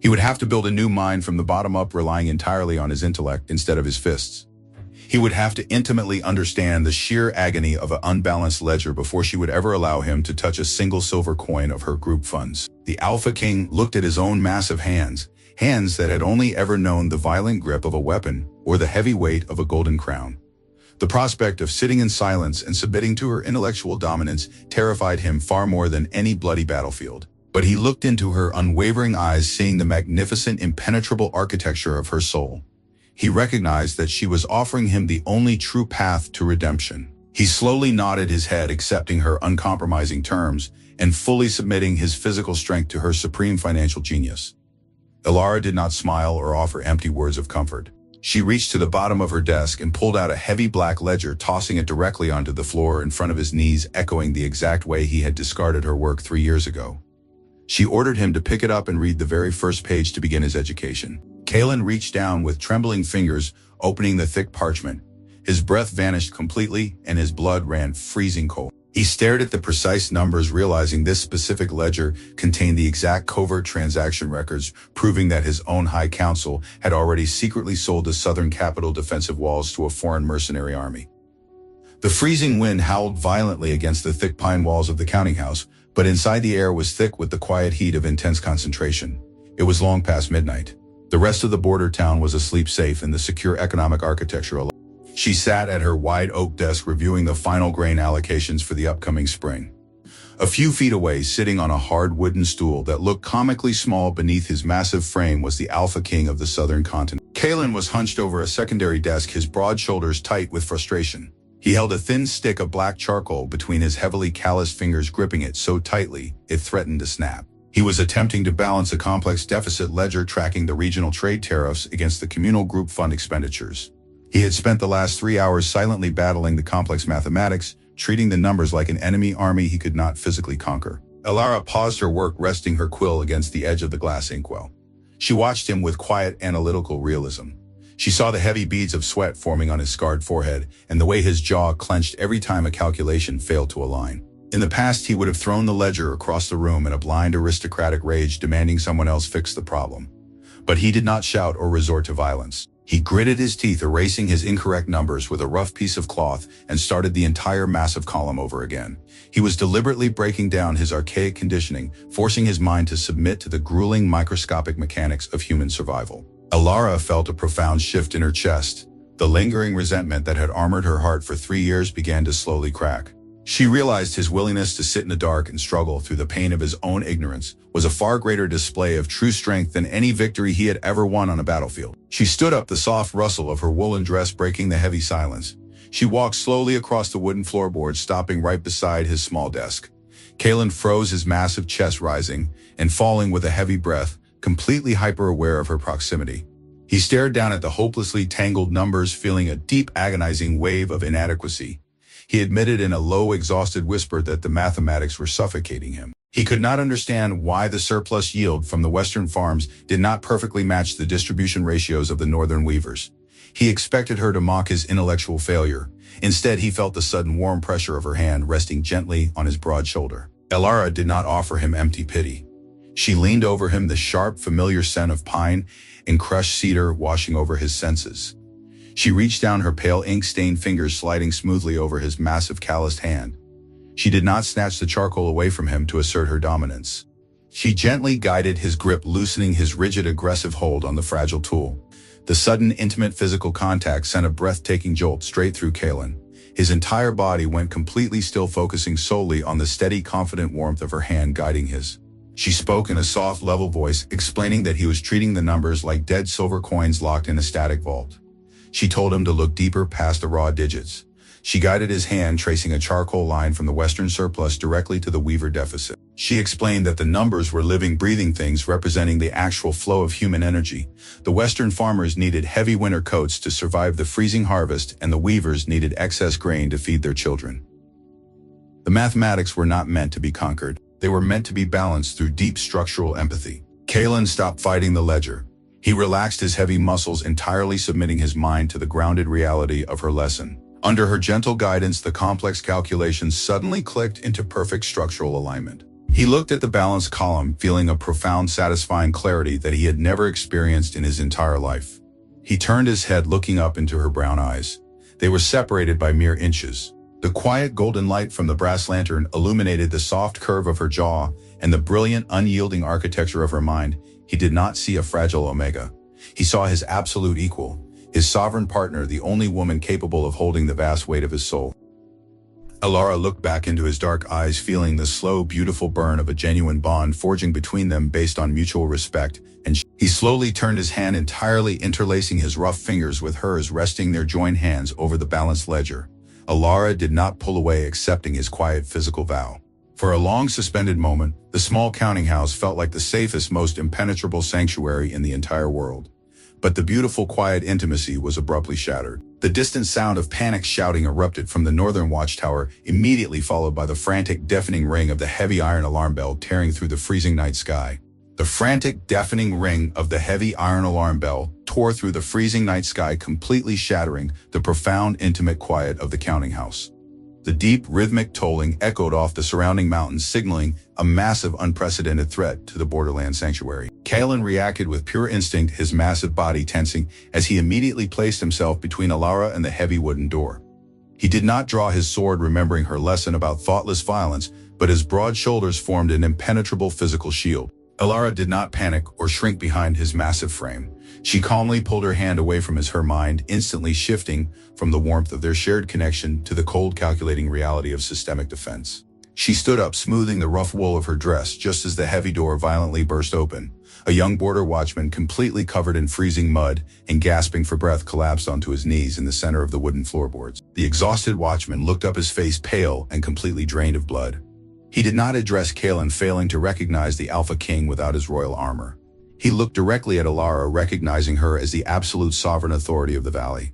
He would have to build a new mind from the bottom up, relying entirely on his intellect instead of his fists. He would have to intimately understand the sheer agony of an unbalanced ledger before she would ever allow him to touch a single silver coin of her group funds. The Alpha King looked at his own massive hands that had only ever known the violent grip of a weapon or the heavy weight of a golden crown. The prospect of sitting in silence and submitting to her intellectual dominance terrified him far more than any bloody battlefield. But he looked into her unwavering eyes, seeing the magnificent, impenetrable architecture of her soul. He recognized that she was offering him the only true path to redemption. He slowly nodded his head, accepting her uncompromising terms and fully submitting his physical strength to her supreme financial genius. Elara did not smile or offer empty words of comfort. She reached to the bottom of her desk and pulled out a heavy black ledger, tossing it directly onto the floor in front of his knees, echoing the exact way he had discarded her work 3 years ago. She ordered him to pick it up and read the very first page to begin his education. Kalen reached down with trembling fingers, opening the thick parchment. His breath vanished completely and his blood ran freezing cold. He stared at the precise numbers, realizing this specific ledger contained the exact covert transaction records, proving that his own High Council had already secretly sold the southern capital defensive walls to a foreign mercenary army. The freezing wind howled violently against the thick pine walls of the counting house, but inside the air was thick with the quiet heat of intense concentration. It was long past midnight. The rest of the border town was asleep, safe in the secure economic architecture. She sat at her wide oak desk reviewing the final grain allocations for the upcoming spring. A few feet away, sitting on a hard wooden stool that looked comically small beneath his massive frame, was the Alpha King of the southern continent. Kalen was hunched over a secondary desk, his broad shoulders tight with frustration. He held a thin stick of black charcoal between his heavily calloused fingers, gripping it so tightly it threatened to snap. He was attempting to balance a complex deficit ledger tracking the regional trade tariffs against the communal group fund expenditures. He had spent the last 3 hours silently battling the complex mathematics, treating the numbers like an enemy army he could not physically conquer. Elara paused her work, resting her quill against the edge of the glass inkwell. She watched him with quiet, analytical realism. She saw the heavy beads of sweat forming on his scarred forehead and the way his jaw clenched every time a calculation failed to align. In the past, he would have thrown the ledger across the room in a blind aristocratic rage, demanding someone else fix the problem. But he did not shout or resort to violence. He gritted his teeth, erasing his incorrect numbers with a rough piece of cloth, and started the entire massive column over again. He was deliberately breaking down his archaic conditioning, forcing his mind to submit to the grueling microscopic mechanics of human survival. Elara felt a profound shift in her chest. The lingering resentment that had armored her heart for 3 years began to slowly crack. She realized his willingness to sit in the dark and struggle through the pain of his own ignorance was a far greater display of true strength than any victory he had ever won on a battlefield. She stood up, the soft rustle of her woolen dress breaking the heavy silence. She walked slowly across the wooden floorboards, stopping right beside his small desk. Kalen froze, his massive chest rising and falling with a heavy breath, completely hyper-aware of her proximity. He stared down at the hopelessly tangled numbers, feeling a deep, agonizing wave of inadequacy. He admitted in a low, exhausted whisper that the mathematics were suffocating him. He could not understand why the surplus yield from the western farms did not perfectly match the distribution ratios of the northern weavers. He expected her to mock his intellectual failure. Instead, he felt the sudden warm pressure of her hand resting gently on his broad shoulder. Elara did not offer him empty pity. She leaned over him, the sharp, familiar scent of pine and crushed cedar washing over his senses. She reached down, her pale ink-stained fingers sliding smoothly over his massive calloused hand. She did not snatch the charcoal away from him to assert her dominance. She gently guided his grip, loosening his rigid, aggressive hold on the fragile tool. The sudden, intimate physical contact sent a breathtaking jolt straight through Kalen. His entire body went completely still, focusing solely on the steady, confident warmth of her hand guiding his. She spoke in a soft, level voice, explaining that he was treating the numbers like dead silver coins locked in a static vault. She told him to look deeper past the raw digits. She guided his hand, tracing a charcoal line from the western surplus directly to the weaver deficit. She explained that the numbers were living, breathing things representing the actual flow of human energy. The western farmers needed heavy winter coats to survive the freezing harvest, and the weavers needed excess grain to feed their children. The mathematics were not meant to be conquered. They were meant to be balanced through deep structural empathy. Kalen stopped fighting the ledger. He relaxed his heavy muscles, entirely submitting his mind to the grounded reality of her lesson. Under her gentle guidance, the complex calculations suddenly clicked into perfect structural alignment. He looked at the balanced column, feeling a profound, satisfying clarity that he had never experienced in his entire life. He turned his head, looking up into her brown eyes. They were separated by mere inches. The quiet golden light from the brass lantern illuminated the soft curve of her jaw and the brilliant, unyielding architecture of her mind. He did not see a fragile omega. He saw his absolute equal, his sovereign partner, the only woman capable of holding the vast weight of his soul. Elara looked back into his dark eyes, feeling the slow, beautiful burn of a genuine bond forging between them based on mutual respect, and he slowly turned his hand, entirely interlacing his rough fingers with hers, resting their joined hands over the balanced ledger. Elara did not pull away, accepting his quiet physical vow. For a long, suspended moment, the small counting house felt like the safest, most impenetrable sanctuary in the entire world. But the beautiful, quiet intimacy was abruptly shattered. The distant sound of panic shouting erupted from the northern watchtower, immediately followed by the frantic, deafening ring of the heavy iron alarm bell tearing through the freezing night sky. The frantic, deafening ring of the heavy iron alarm bell tore through the freezing night sky, completely shattering the profound, intimate quiet of the counting house. The deep, rhythmic tolling echoed off the surrounding mountains, signaling a massive, unprecedented threat to the borderland sanctuary. Kalen reacted with pure instinct, his massive body tensing as he immediately placed himself between Elara and the heavy wooden door. He did not draw his sword, remembering her lesson about thoughtless violence, but his broad shoulders formed an impenetrable physical shield. Elara did not panic or shrink behind his massive frame. She calmly pulled her hand away from her mind, instantly shifting from the warmth of their shared connection to the cold, calculating reality of systemic defense. She stood up, smoothing the rough wool of her dress just as the heavy door violently burst open. A young border watchman, completely covered in freezing mud and gasping for breath, collapsed onto his knees in the center of the wooden floorboards. The exhausted watchman looked up, his face pale and completely drained of blood. He did not address Kalen, failing to recognize the Alpha King without his royal armor. He looked directly at Elara, recognizing her as the absolute sovereign authority of the valley.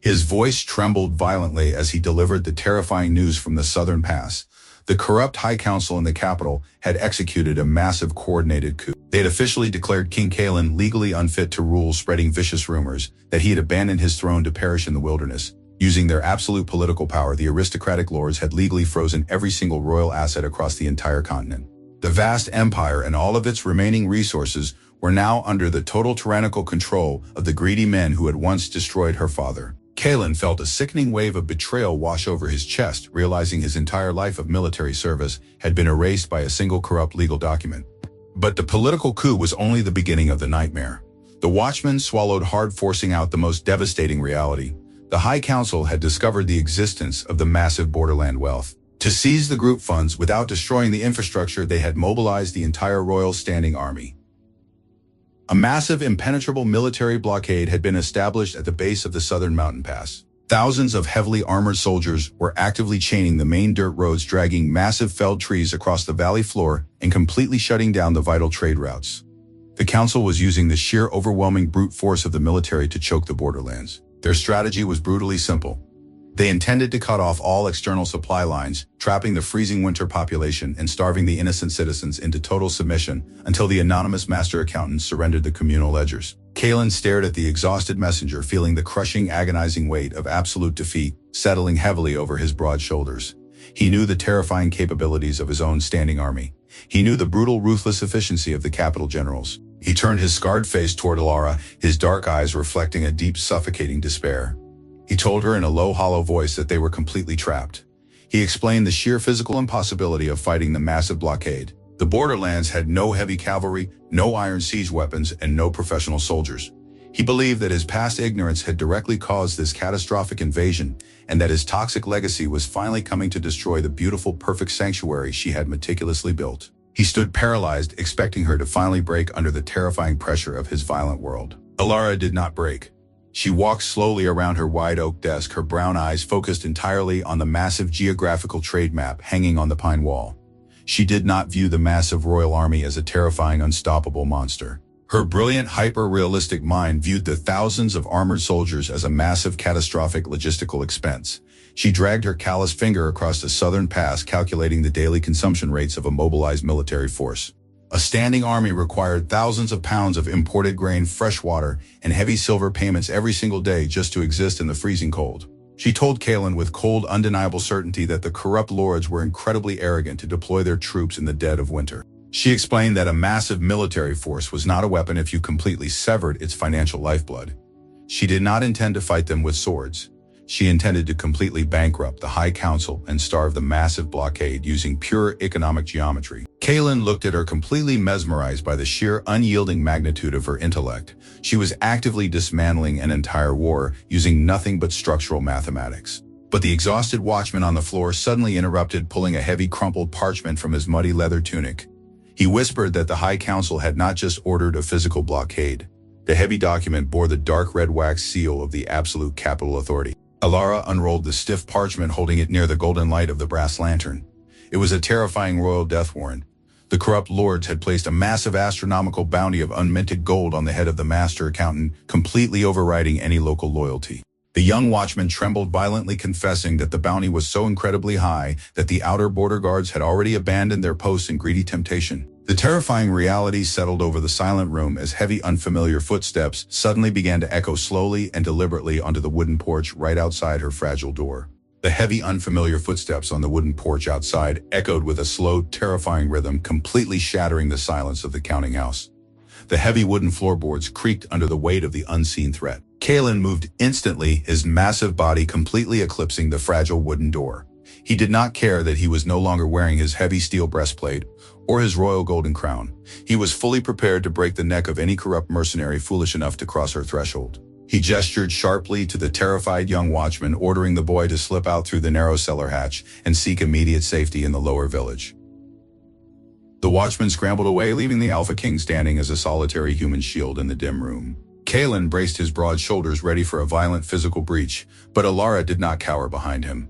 His voice trembled violently as he delivered the terrifying news from the southern pass. The corrupt High Council in the capital had executed a massive coordinated coup. They had officially declared King Kalen legally unfit to rule, spreading vicious rumors that he had abandoned his throne to perish in the wilderness. Using their absolute political power, the aristocratic lords had legally frozen every single royal asset across the entire continent. The vast empire and all of its remaining resources were now under the total tyrannical control of the greedy men who had once destroyed her father. Kalen felt a sickening wave of betrayal wash over his chest, realizing his entire life of military service had been erased by a single corrupt legal document. But the political coup was only the beginning of the nightmare. The Watchmen swallowed hard, forcing out the most devastating reality. The High Council had discovered the existence of the massive borderland wealth. To seize the group funds without destroying the infrastructure, they had mobilized the entire Royal Standing Army. A massive, impenetrable military blockade had been established at the base of the southern mountain pass. Thousands of heavily armored soldiers were actively chaining the main dirt roads, dragging massive felled trees across the valley floor and completely shutting down the vital trade routes. The council was using the sheer overwhelming brute force of the military to choke the borderlands. Their strategy was brutally simple. They intended to cut off all external supply lines, trapping the freezing winter population and starving the innocent citizens into total submission until the anonymous master accountant surrendered the communal ledgers. Kalen stared at the exhausted messenger, feeling the crushing, agonizing weight of absolute defeat settling heavily over his broad shoulders. He knew the terrifying capabilities of his own standing army. He knew the brutal, ruthless efficiency of the capital generals. He turned his scarred face toward Elara, his dark eyes reflecting a deep, suffocating despair. He told her in a low, hollow voice that they were completely trapped. He explained the sheer physical impossibility of fighting the massive blockade. The borderlands had no heavy cavalry, no iron siege weapons, and no professional soldiers. He believed that his past ignorance had directly caused this catastrophic invasion, and that his toxic legacy was finally coming to destroy the beautiful, perfect sanctuary she had meticulously built. He stood paralyzed, expecting her to finally break under the terrifying pressure of his violent world. Elara did not break. She walked slowly around her wide oak desk, her brown eyes focused entirely on the massive geographical trade map hanging on the pine wall. She did not view the massive royal army as a terrifying, unstoppable monster. Her brilliant, hyper-realistic mind viewed the thousands of armored soldiers as a massive, catastrophic logistical expense. She dragged her calloused finger across the southern pass, calculating the daily consumption rates of a mobilized military force. A standing army required thousands of pounds of imported grain, fresh water, and heavy silver payments every single day just to exist in the freezing cold. She told Kalen with cold, undeniable certainty that the corrupt lords were incredibly arrogant to deploy their troops in the dead of winter. She explained that a massive military force was not a weapon if you completely severed its financial lifeblood. She did not intend to fight them with swords. She intended to completely bankrupt the High Council and starve the massive blockade using pure economic geometry. Kalen looked at her, completely mesmerized by the sheer unyielding magnitude of her intellect. She was actively dismantling an entire war using nothing but structural mathematics. But the exhausted watchman on the floor suddenly interrupted, pulling a heavy crumpled parchment from his muddy leather tunic. He whispered that the High Council had not just ordered a physical blockade. The heavy document bore the dark red wax seal of the absolute capital authority. Elara unrolled the stiff parchment, holding it near the golden light of the brass lantern. It was a terrifying royal death warrant. The corrupt lords had placed a massive astronomical bounty of unminted gold on the head of the master accountant, completely overriding any local loyalty. The young watchman trembled violently, confessing that the bounty was so incredibly high that the outer border guards had already abandoned their posts in greedy temptation. The terrifying reality settled over the silent room as heavy, unfamiliar footsteps suddenly began to echo slowly and deliberately onto the wooden porch right outside her fragile door. The heavy, unfamiliar footsteps on the wooden porch outside echoed with a slow, terrifying rhythm, completely shattering the silence of the counting house. The heavy wooden floorboards creaked under the weight of the unseen threat. Kalen moved instantly, his massive body completely eclipsing the fragile wooden door. He did not care that he was no longer wearing his heavy steel breastplate or his royal golden crown. He was fully prepared to break the neck of any corrupt mercenary foolish enough to cross her threshold. He gestured sharply to the terrified young watchman, ordering the boy to slip out through the narrow cellar hatch and seek immediate safety in the lower village. The watchman scrambled away, leaving the Alpha King standing as a solitary human shield in the dim room. Kalen braced his broad shoulders, ready for a violent physical breach, but Elara did not cower behind him.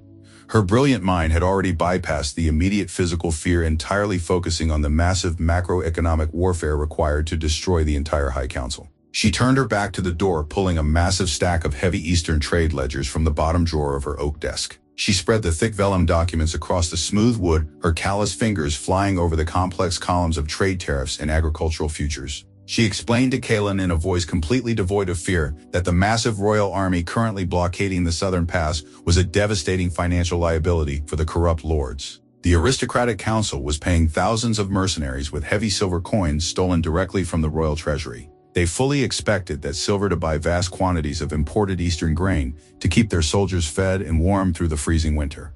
Her brilliant mind had already bypassed the immediate physical fear, entirely focusing on the massive macroeconomic warfare required to destroy the entire High Council. She turned her back to the door, pulling a massive stack of heavy Eastern trade ledgers from the bottom drawer of her oak desk. She spread the thick vellum documents across the smooth wood, her callous fingers flying over the complex columns of trade tariffs and agricultural futures. She explained to Kaelin in a voice completely devoid of fear that the massive royal army currently blockading the southern pass was a devastating financial liability for the corrupt lords. The aristocratic council was paying thousands of mercenaries with heavy silver coins stolen directly from the royal treasury. They fully expected that silver to buy vast quantities of imported Eastern grain to keep their soldiers fed and warm through the freezing winter.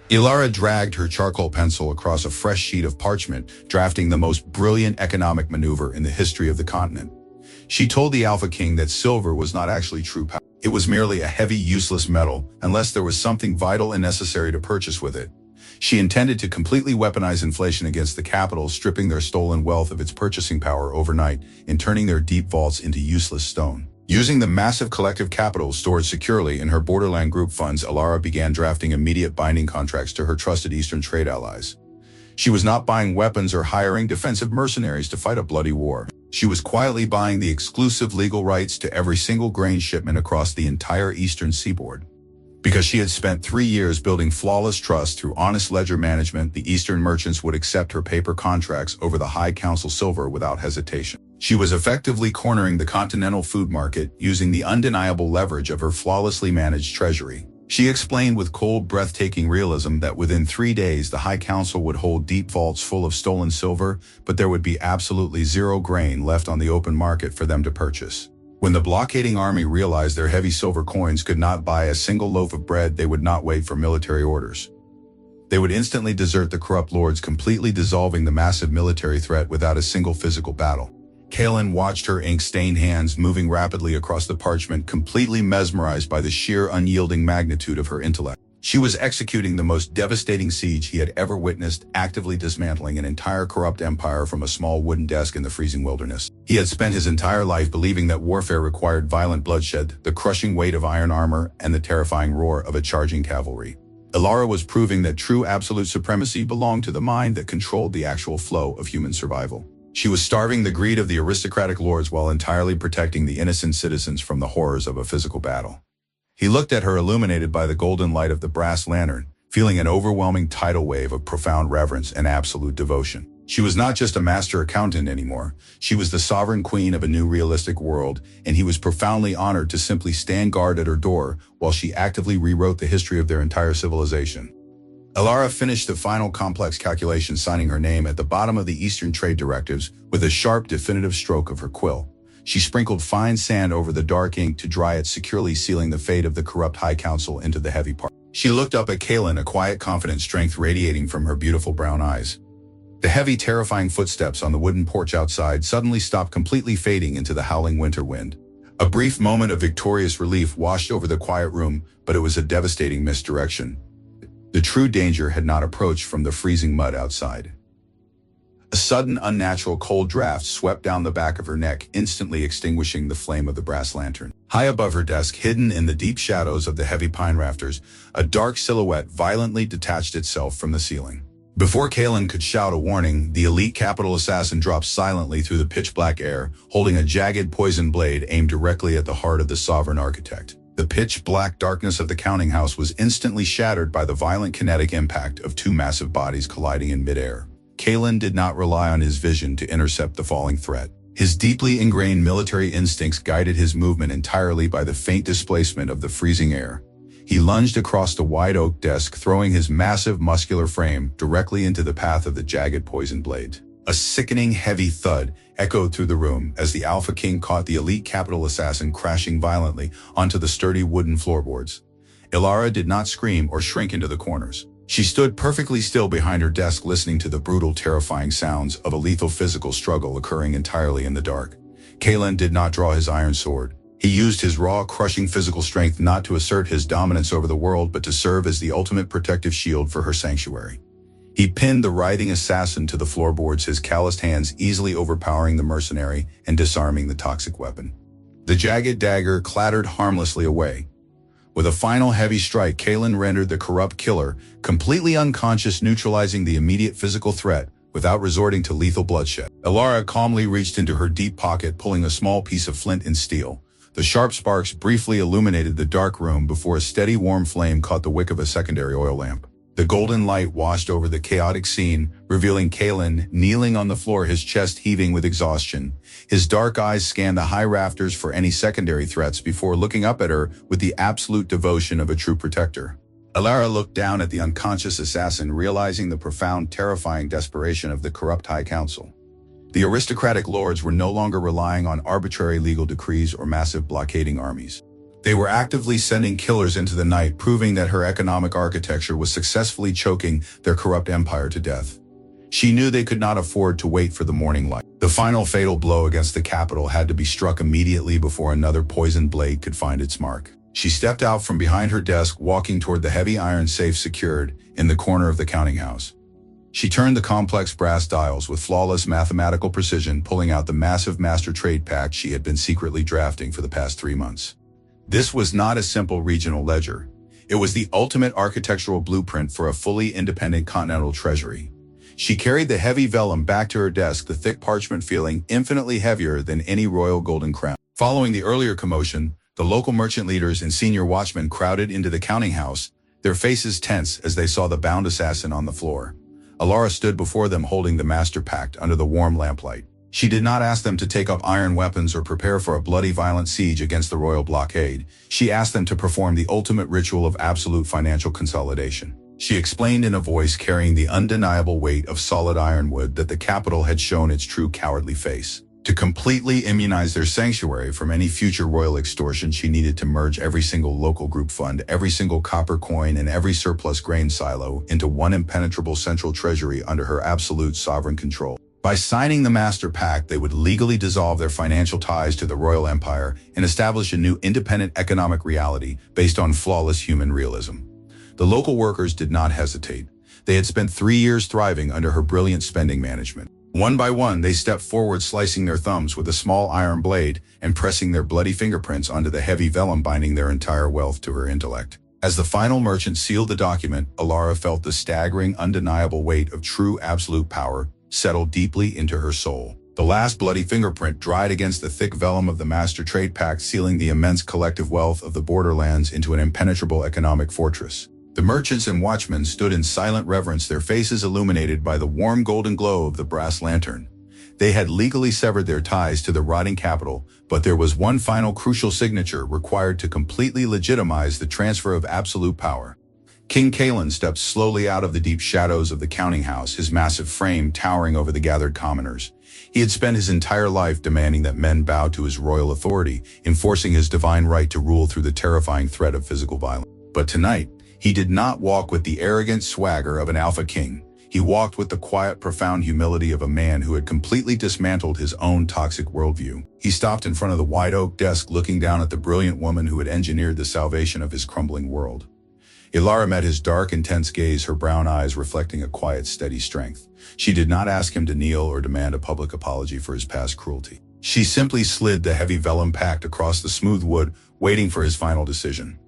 Elara dragged her charcoal pencil across a fresh sheet of parchment, drafting the most brilliant economic maneuver in the history of the continent. She told the Alpha King that silver was not actually true power. It was merely a heavy, useless metal, unless there was something vital and necessary to purchase with it. She intended to completely weaponize inflation against the capital, stripping their stolen wealth of its purchasing power overnight and turning their deep vaults into useless stone. Using the massive collective capital stored securely in her borderland group funds, Elara began drafting immediate binding contracts to her trusted Eastern trade allies. She was not buying weapons or hiring defensive mercenaries to fight a bloody war. She was quietly buying the exclusive legal rights to every single grain shipment across the entire eastern seaboard. Because she had spent 3 years building flawless trust through honest ledger management, the Eastern merchants would accept her paper contracts over the High Council silver without hesitation. She was effectively cornering the continental food market using the undeniable leverage of her flawlessly managed treasury. She explained with cold, breathtaking realism that within 3 days the High Council would hold deep vaults full of stolen silver, but there would be absolutely zero grain left on the open market for them to purchase. When the blockading army realized their heavy silver coins could not buy a single loaf of bread, they would not wait for military orders. They would instantly desert the corrupt lords, completely dissolving the massive military threat without a single physical battle. Kaelin watched her ink-stained hands moving rapidly across the parchment, completely mesmerized by the sheer unyielding magnitude of her intellect. She was executing the most devastating siege he had ever witnessed, actively dismantling an entire corrupt empire from a small wooden desk in the freezing wilderness. He had spent his entire life believing that warfare required violent bloodshed, the crushing weight of iron armor, and the terrifying roar of a charging cavalry. Elara was proving that true absolute supremacy belonged to the mind that controlled the actual flow of human survival. She was starving the greed of the aristocratic lords while entirely protecting the innocent citizens from the horrors of a physical battle. He looked at her, illuminated by the golden light of the brass lantern, feeling an overwhelming tidal wave of profound reverence and absolute devotion. She was not just a master accountant anymore. She was the sovereign queen of a new realistic world, and he was profoundly honored to simply stand guard at her door while she actively rewrote the history of their entire civilization. Elara finished the final complex calculation, signing her name at the bottom of the Eastern trade directives with a sharp, definitive stroke of her quill. She sprinkled fine sand over the dark ink to dry it, securely sealing the fate of the corrupt High Council into the heavy part. She looked up at Kaelin, a quiet, confident strength radiating from her beautiful brown eyes. The heavy, terrifying footsteps on the wooden porch outside suddenly stopped, completely fading into the howling winter wind. A brief moment of victorious relief washed over the quiet room, but it was a devastating misdirection. The true danger had not approached from the freezing mud outside. A sudden, unnatural cold draft swept down the back of her neck, instantly extinguishing the flame of the brass lantern. High above her desk, hidden in the deep shadows of the heavy pine rafters, a dark silhouette violently detached itself from the ceiling. Before Kaelin could shout a warning, the elite capital assassin dropped silently through the pitch-black air, holding a jagged poison blade aimed directly at the heart of the sovereign architect. The pitch-black darkness of the counting house was instantly shattered by the violent kinetic impact of two massive bodies colliding in midair. Kaelin did not rely on his vision to intercept the falling threat. His deeply ingrained military instincts guided his movement entirely by the faint displacement of the freezing air. He lunged across the wide oak desk, throwing his massive muscular frame directly into the path of the jagged poison blade. A sickening, heavy thud echoed through the room as the Alpha King caught the elite capital assassin crashing violently onto the sturdy wooden floorboards. Elara did not scream or shrink into the corners. She stood perfectly still behind her desk, listening to the brutal, terrifying sounds of a lethal physical struggle occurring entirely in the dark. Kaelin did not draw his iron sword. He used his raw, crushing physical strength not to assert his dominance over the world, but to serve as the ultimate protective shield for her sanctuary. He pinned the writhing assassin to the floorboards, his calloused hands easily overpowering the mercenary and disarming the toxic weapon. The jagged dagger clattered harmlessly away. With a final heavy strike, Kaelin rendered the corrupt killer completely unconscious, neutralizing the immediate physical threat without resorting to lethal bloodshed. Elara calmly reached into her deep pocket, pulling a small piece of flint and steel. The sharp sparks briefly illuminated the dark room before a steady warm flame caught the wick of a secondary oil lamp. The golden light washed over the chaotic scene, revealing Kaelin kneeling on the floor, his chest heaving with exhaustion. His dark eyes scanned the high rafters for any secondary threats before looking up at her with the absolute devotion of a true protector. Elara looked down at the unconscious assassin, realizing the profound, terrifying desperation of the corrupt High Council. The aristocratic lords were no longer relying on arbitrary legal decrees or massive blockading armies. They were actively sending killers into the night, proving that her economic architecture was successfully choking their corrupt empire to death. She knew they could not afford to wait for the morning light. The final fatal blow against the capital had to be struck immediately before another poisoned blade could find its mark. She stepped out from behind her desk, walking toward the heavy iron safe secured in the corner of the counting house. She turned the complex brass dials with flawless mathematical precision, pulling out the massive master trade pact she had been secretly drafting for the past 3 months. This was not a simple regional ledger. It was the ultimate architectural blueprint for a fully independent continental treasury. She carried the heavy vellum back to her desk, the thick parchment feeling infinitely heavier than any royal golden crown. Following the earlier commotion, the local merchant leaders and senior watchmen crowded into the counting house, their faces tense as they saw the bound assassin on the floor. Elara stood before them holding the master pact under the warm lamplight. She did not ask them to take up iron weapons or prepare for a bloody, violent siege against the royal blockade. She asked them to perform the ultimate ritual of absolute financial consolidation. She explained in a voice carrying the undeniable weight of solid ironwood that the capital had shown its true cowardly face. To completely immunize their sanctuary from any future royal extortion, she needed to merge every single local group fund, every single copper coin, and every surplus grain silo into one impenetrable central treasury under her absolute sovereign control. By signing the Master Pact, they would legally dissolve their financial ties to the royal empire and establish a new independent economic reality based on flawless human realism. The local workers did not hesitate. They had spent 3 years thriving under her brilliant spending management. One by one, they stepped forward, slicing their thumbs with a small iron blade and pressing their bloody fingerprints onto the heavy vellum binding their entire wealth to her intellect. As the final merchant sealed the document, Elara felt the staggering, undeniable weight of true absolute power settle deeply into her soul. The last bloody fingerprint dried against the thick vellum of the Master Trade Pact, sealing the immense collective wealth of the borderlands into an impenetrable economic fortress. The merchants and watchmen stood in silent reverence, their faces illuminated by the warm golden glow of the brass lantern. They had legally severed their ties to the rotting capital, but there was one final crucial signature required to completely legitimize the transfer of absolute power. King Kaelin stepped slowly out of the deep shadows of the counting house, his massive frame towering over the gathered commoners. He had spent his entire life demanding that men bow to his royal authority, enforcing his divine right to rule through the terrifying threat of physical violence. But tonight, he did not walk with the arrogant swagger of an alpha king. He walked with the quiet, profound humility of a man who had completely dismantled his own toxic worldview. He stopped in front of the white oak desk, looking down at the brilliant woman who had engineered the salvation of his crumbling world. Elara met his dark, intense gaze, her brown eyes reflecting a quiet, steady strength. She did not ask him to kneel or demand a public apology for his past cruelty. She simply slid the heavy vellum pact across the smooth wood, waiting for his final decision.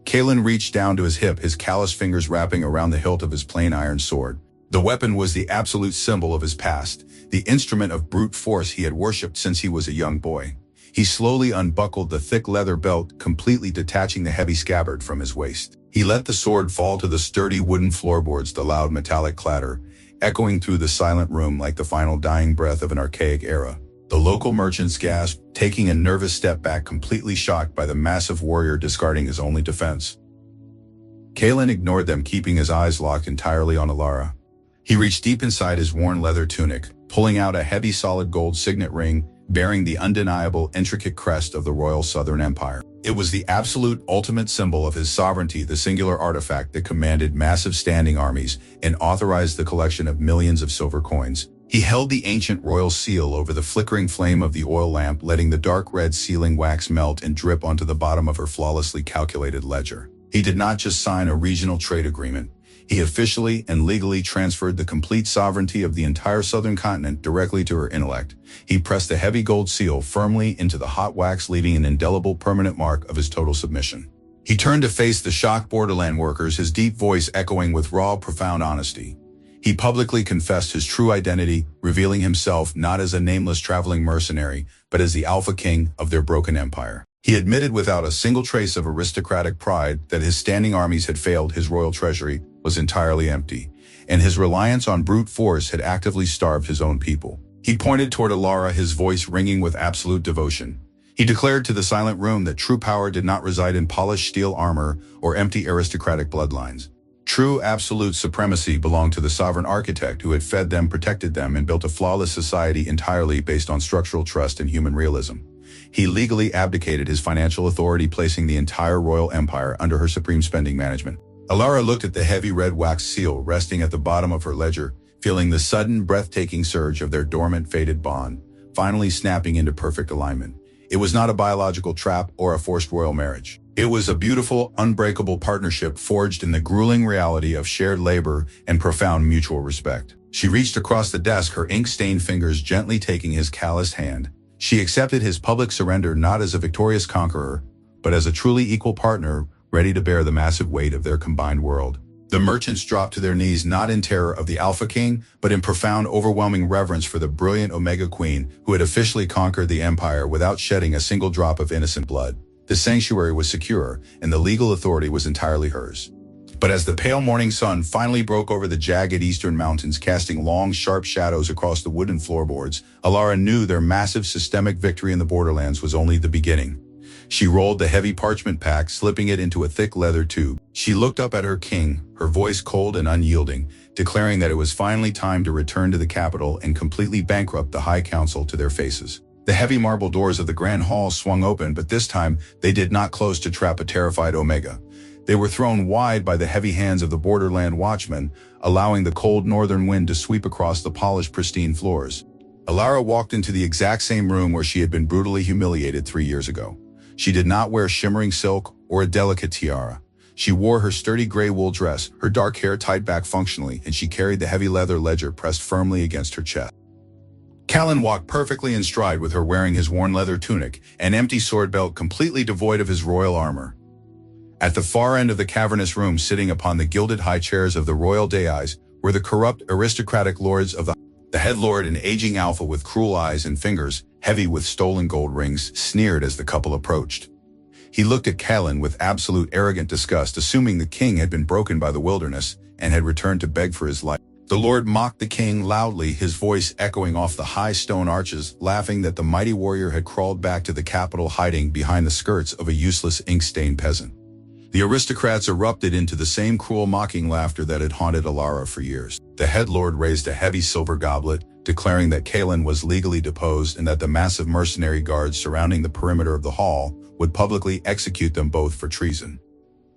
Kaelin reached down to his hip, his calloused fingers wrapping around the hilt of his plain iron sword. The weapon was the absolute symbol of his past, the instrument of brute force he had worshipped since he was a young boy. He slowly unbuckled the thick leather belt, completely detaching the heavy scabbard from his waist. He let the sword fall to the sturdy wooden floorboards, the loud metallic clatter echoing through the silent room like the final dying breath of an archaic era. The local merchants gasped, taking a nervous step back, completely shocked by the massive warrior discarding his only defense. Kaelin ignored them, keeping his eyes locked entirely on Elara. He reached deep inside his worn leather tunic, pulling out a heavy solid gold signet ring bearing the undeniable, intricate crest of the Royal Southern Empire. It was the absolute ultimate symbol of his sovereignty, the singular artifact that commanded massive standing armies and authorized the collection of millions of silver coins. He held the ancient royal seal over the flickering flame of the oil lamp, letting the dark red sealing wax melt and drip onto the bottom of her flawlessly calculated ledger. He did not just sign a regional trade agreement. He officially and legally transferred the complete sovereignty of the entire southern continent directly to her intellect. He pressed the heavy gold seal firmly into the hot wax, leaving an indelible permanent mark of his total submission. He turned to face the shocked borderland workers, his deep voice echoing with raw, profound honesty. He publicly confessed his true identity, revealing himself not as a nameless traveling mercenary, but as the Alpha King of their broken empire. He admitted without a single trace of aristocratic pride that his standing armies had failed, his royal treasury was entirely empty, and his reliance on brute force had actively starved his own people. He pointed toward Elara, his voice ringing with absolute devotion. He declared to the silent room that true power did not reside in polished steel armor or empty aristocratic bloodlines. True absolute supremacy belonged to the sovereign architect who had fed them, protected them, and built a flawless society entirely based on structural trust and human realism. He legally abdicated his financial authority, placing the entire royal empire under her supreme spending management. Elara looked at the heavy red wax seal resting at the bottom of her ledger, feeling the sudden, breathtaking surge of their dormant, fated bond, finally snapping into perfect alignment. It was not a biological trap or a forced royal marriage. It was a beautiful, unbreakable partnership forged in the grueling reality of shared labor and profound mutual respect. She reached across the desk, her ink-stained fingers gently taking his calloused hand. She accepted his public surrender not as a victorious conqueror, but as a truly equal partner, ready to bear the massive weight of their combined world. The merchants dropped to their knees not in terror of the Alpha King, but in profound, overwhelming reverence for the brilliant Omega Queen who had officially conquered the empire without shedding a single drop of innocent blood. The sanctuary was secure, and the legal authority was entirely hers. But as the pale morning sun finally broke over the jagged eastern mountains, casting long, sharp shadows across the wooden floorboards, Elara knew their massive systemic victory in the borderlands was only the beginning. She rolled the heavy parchment pack, slipping it into a thick leather tube. She looked up at her king, her voice cold and unyielding, declaring that it was finally time to return to the capital and completely bankrupt the High Council to their faces. The heavy marble doors of the Grand Hall swung open, but this time they did not close to trap a terrified Omega. They were thrown wide by the heavy hands of the borderland watchmen, allowing the cold northern wind to sweep across the polished, pristine floors. Elara walked into the exact same room where she had been brutally humiliated 3 years ago. She did not wear shimmering silk or a delicate tiara. She wore her sturdy gray wool dress, her dark hair tied back functionally, and she carried the heavy leather ledger pressed firmly against her chest. Callan walked perfectly in stride, with her wearing his worn leather tunic, an empty sword belt completely devoid of his royal armor. At the far end of the cavernous room, sitting upon the gilded high chairs of the royal dais, were the corrupt aristocratic lords of the head lord, an aging alpha with cruel eyes and fingers heavy with stolen gold rings, sneered as the couple approached. He looked at Callan with absolute arrogant disgust, assuming the king had been broken by the wilderness and had returned to beg for his life. The lord mocked the king loudly, his voice echoing off the high stone arches, laughing that the mighty warrior had crawled back to the capital, hiding behind the skirts of a useless ink-stained peasant. The aristocrats erupted into the same cruel, mocking laughter that had haunted Elara for years. The head lord raised a heavy silver goblet, declaring that Callan was legally deposed and that the massive mercenary guards surrounding the perimeter of the hall would publicly execute them both for treason.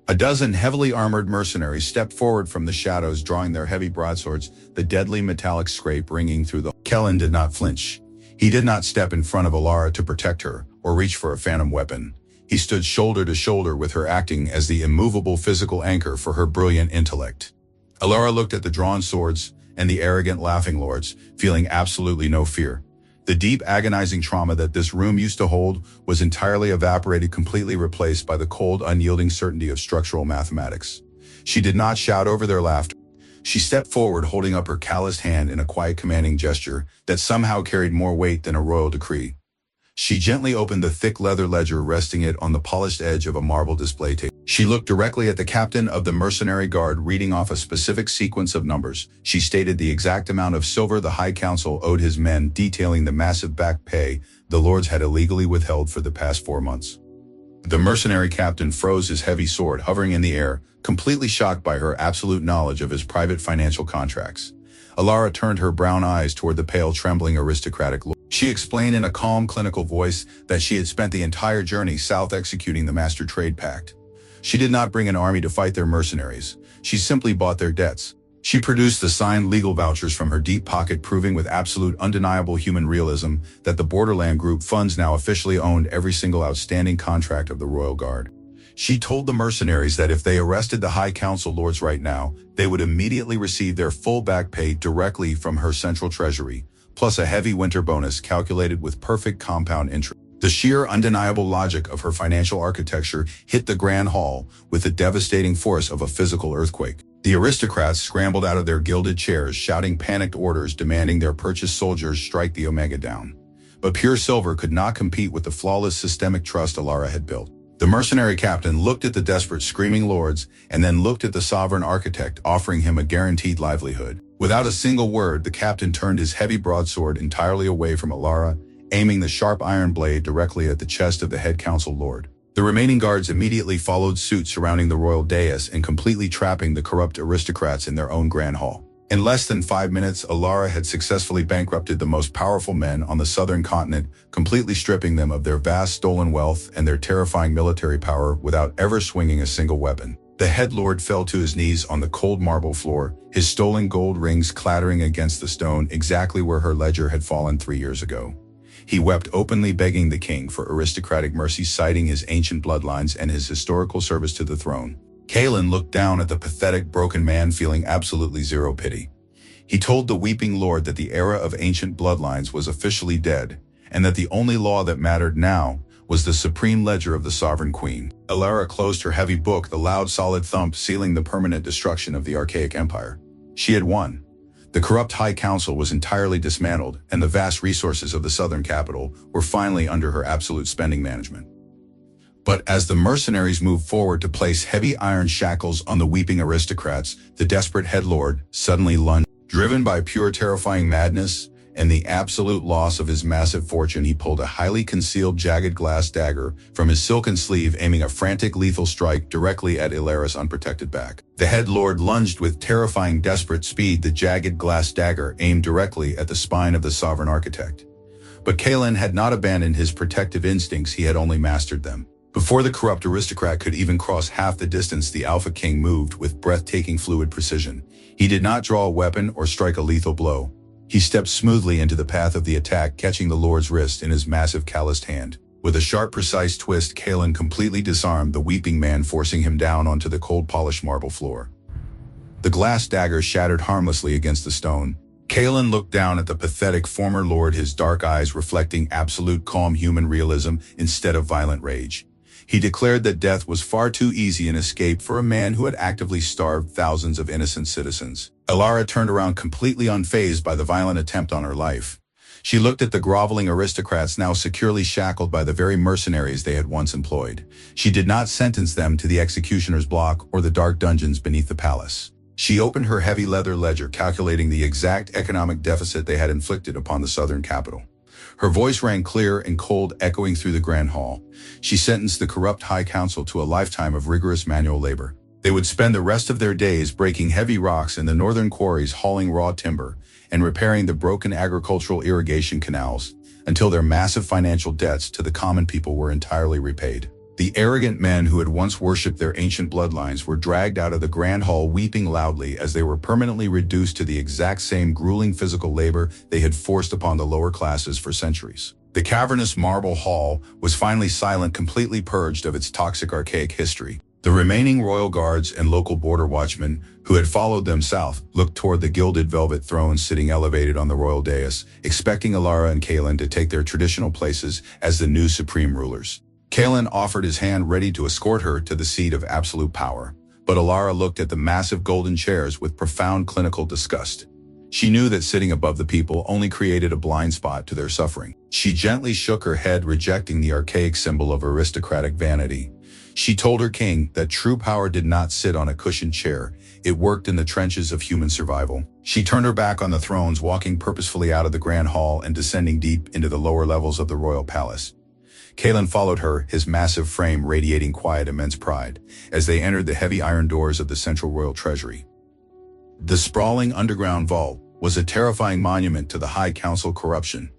A dozen heavily armored mercenaries stepped forward from the shadows, drawing their heavy broadswords, the deadly metallic scrape ringing through the... Callan did not flinch. He did not step in front of Elara to protect her or reach for a phantom weapon. He stood shoulder to shoulder with her, acting as the immovable physical anchor for her brilliant intellect. Elara looked at the drawn swords and the arrogant, laughing lords, feeling absolutely no fear. The deep, agonizing trauma that this room used to hold was entirely evaporated, completely replaced by the cold, unyielding certainty of structural mathematics. She did not shout over their laughter. She stepped forward, holding up her calloused hand in a quiet, commanding gesture that somehow carried more weight than a royal decree. She gently opened the thick leather ledger, resting it on the polished edge of a marble display table. She looked directly at the captain of the mercenary guard, reading off a specific sequence of numbers. She stated the exact amount of silver the High Council owed his men, detailing the massive back pay the lords had illegally withheld for the past 4 months. The mercenary captain froze, his heavy sword hovering in the air, completely shocked by her absolute knowledge of his private financial contracts. Elara turned her brown eyes toward the pale, trembling aristocratic lord. She explained in a calm, clinical voice that she had spent the entire journey south executing the Master Trade Pact. She did not bring an army to fight their mercenaries. She simply bought their debts. She produced the signed legal vouchers from her deep pocket, proving with absolute, undeniable human realism that the Borderland Group funds now officially owned every single outstanding contract of the Royal Guard. She told the mercenaries that if they arrested the High Council lords right now, they would immediately receive their full back pay directly from her central treasury, plus a heavy winter bonus calculated with perfect compound interest. The sheer undeniable logic of her financial architecture hit the Grand Hall with the devastating force of a physical earthquake. The aristocrats scrambled out of their gilded chairs, shouting panicked orders demanding their purchased soldiers strike the Omega down. But pure silver could not compete with the flawless systemic trust Elara had built. The mercenary captain looked at the desperate screaming lords and then looked at the sovereign architect, offering him a guaranteed livelihood. Without a single word, the captain turned his heavy broadsword entirely away from Elara, aiming the sharp iron blade directly at the chest of the head council lord. The remaining guards immediately followed suit, surrounding the royal dais and completely trapping the corrupt aristocrats in their own grand hall. In less than 5 minutes, Elara had successfully bankrupted the most powerful men on the southern continent, completely stripping them of their vast stolen wealth and their terrifying military power without ever swinging a single weapon. The head lord fell to his knees on the cold marble floor, his stolen gold rings clattering against the stone exactly where her ledger had fallen 3 years ago. He wept openly, begging the king for aristocratic mercy, citing his ancient bloodlines and his historical service to the throne. Kalen looked down at the pathetic, broken man, feeling absolutely zero pity. He told the weeping lord that the era of ancient bloodlines was officially dead, and that the only law that mattered now was the supreme ledger of the sovereign queen. Elara closed her heavy book, the loud, solid thump sealing the permanent destruction of the archaic empire. She had won. The corrupt High Council was entirely dismantled, and the vast resources of the southern capital were finally under her absolute spending management. But as the mercenaries moved forward to place heavy iron shackles on the weeping aristocrats, the desperate head lord suddenly lunged. Driven by pure terrifying madness and the absolute loss of his massive fortune, he pulled a highly concealed jagged glass dagger from his silken sleeve, aiming a frantic lethal strike directly at Elara's unprotected back. The head lord lunged with terrifying desperate speed, the jagged glass dagger aimed directly at the spine of the sovereign architect. But Kalen had not abandoned his protective instincts, he had only mastered them. Before the corrupt aristocrat could even cross half the distance, the Alpha King moved with breathtaking fluid precision. He did not draw a weapon or strike a lethal blow. He stepped smoothly into the path of the attack, catching the lord's wrist in his massive calloused hand. With a sharp, precise twist, Kalen completely disarmed the weeping man, forcing him down onto the cold, polished marble floor. The glass dagger shattered harmlessly against the stone. Kalen looked down at the pathetic former lord, his dark eyes reflecting absolute calm human realism instead of violent rage. He declared that death was far too easy an escape for a man who had actively starved thousands of innocent citizens. Elara turned around completely unfazed by the violent attempt on her life. She looked at the groveling aristocrats, now securely shackled by the very mercenaries they had once employed. She did not sentence them to the executioner's block or the dark dungeons beneath the palace. She opened her heavy leather ledger, calculating the exact economic deficit they had inflicted upon the southern capital. Her voice rang clear and cold, echoing through the Grand Hall. She sentenced the corrupt High Council to a lifetime of rigorous manual labor. They would spend the rest of their days breaking heavy rocks in the northern quarries, hauling raw timber, and repairing the broken agricultural irrigation canals until their massive financial debts to the common people were entirely repaid. The arrogant men who had once worshipped their ancient bloodlines were dragged out of the Grand Hall weeping loudly as they were permanently reduced to the exact same grueling physical labor they had forced upon the lower classes for centuries. The cavernous marble hall was finally silent, completely purged of its toxic archaic history. The remaining royal guards and local border watchmen who had followed them south looked toward the gilded velvet thrones sitting elevated on the royal dais, expecting Elara and Kalen to take their traditional places as the new supreme rulers. Kalen offered his hand, ready to escort her to the seat of absolute power, but Elara looked at the massive golden chairs with profound clinical disgust. She knew that sitting above the people only created a blind spot to their suffering. She gently shook her head, rejecting the archaic symbol of aristocratic vanity. She told her king that true power did not sit on a cushioned chair, it worked in the trenches of human survival. She turned her back on the thrones, walking purposefully out of the Grand Hall and descending deep into the lower levels of the royal palace. Kalen followed her, his massive frame radiating quiet, immense pride, as they entered the heavy iron doors of the central royal treasury. The sprawling underground vault was a terrifying monument to the High Council corruption.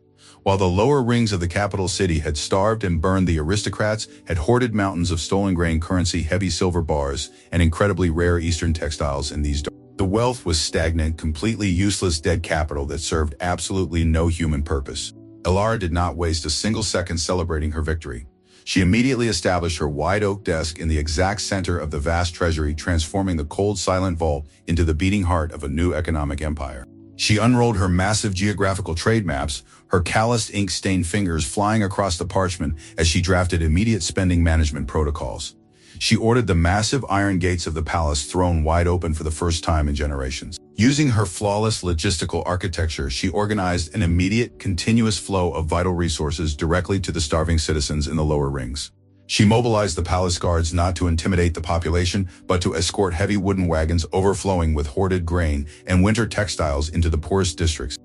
While the lower rings of the capital city had starved and burned, the aristocrats had hoarded mountains of stolen grain currency, heavy silver bars, and incredibly rare Eastern textiles in these doors. The wealth was stagnant, completely useless dead capital that served absolutely no human purpose. Elara did not waste a single second celebrating her victory. She immediately established her wide oak desk in the exact center of the vast treasury, transforming the cold, silent vault into the beating heart of a new economic empire. She unrolled her massive geographical trade maps, her calloused ink-stained fingers flying across the parchment as she drafted immediate spending management protocols. She ordered the massive iron gates of the palace thrown wide open for the first time in generations. Using her flawless logistical architecture, she organized an immediate, continuous flow of vital resources directly to the starving citizens in the lower rings. She mobilized the palace guards not to intimidate the population, but to escort heavy wooden wagons overflowing with hoarded grain and winter textiles into the poorest districts.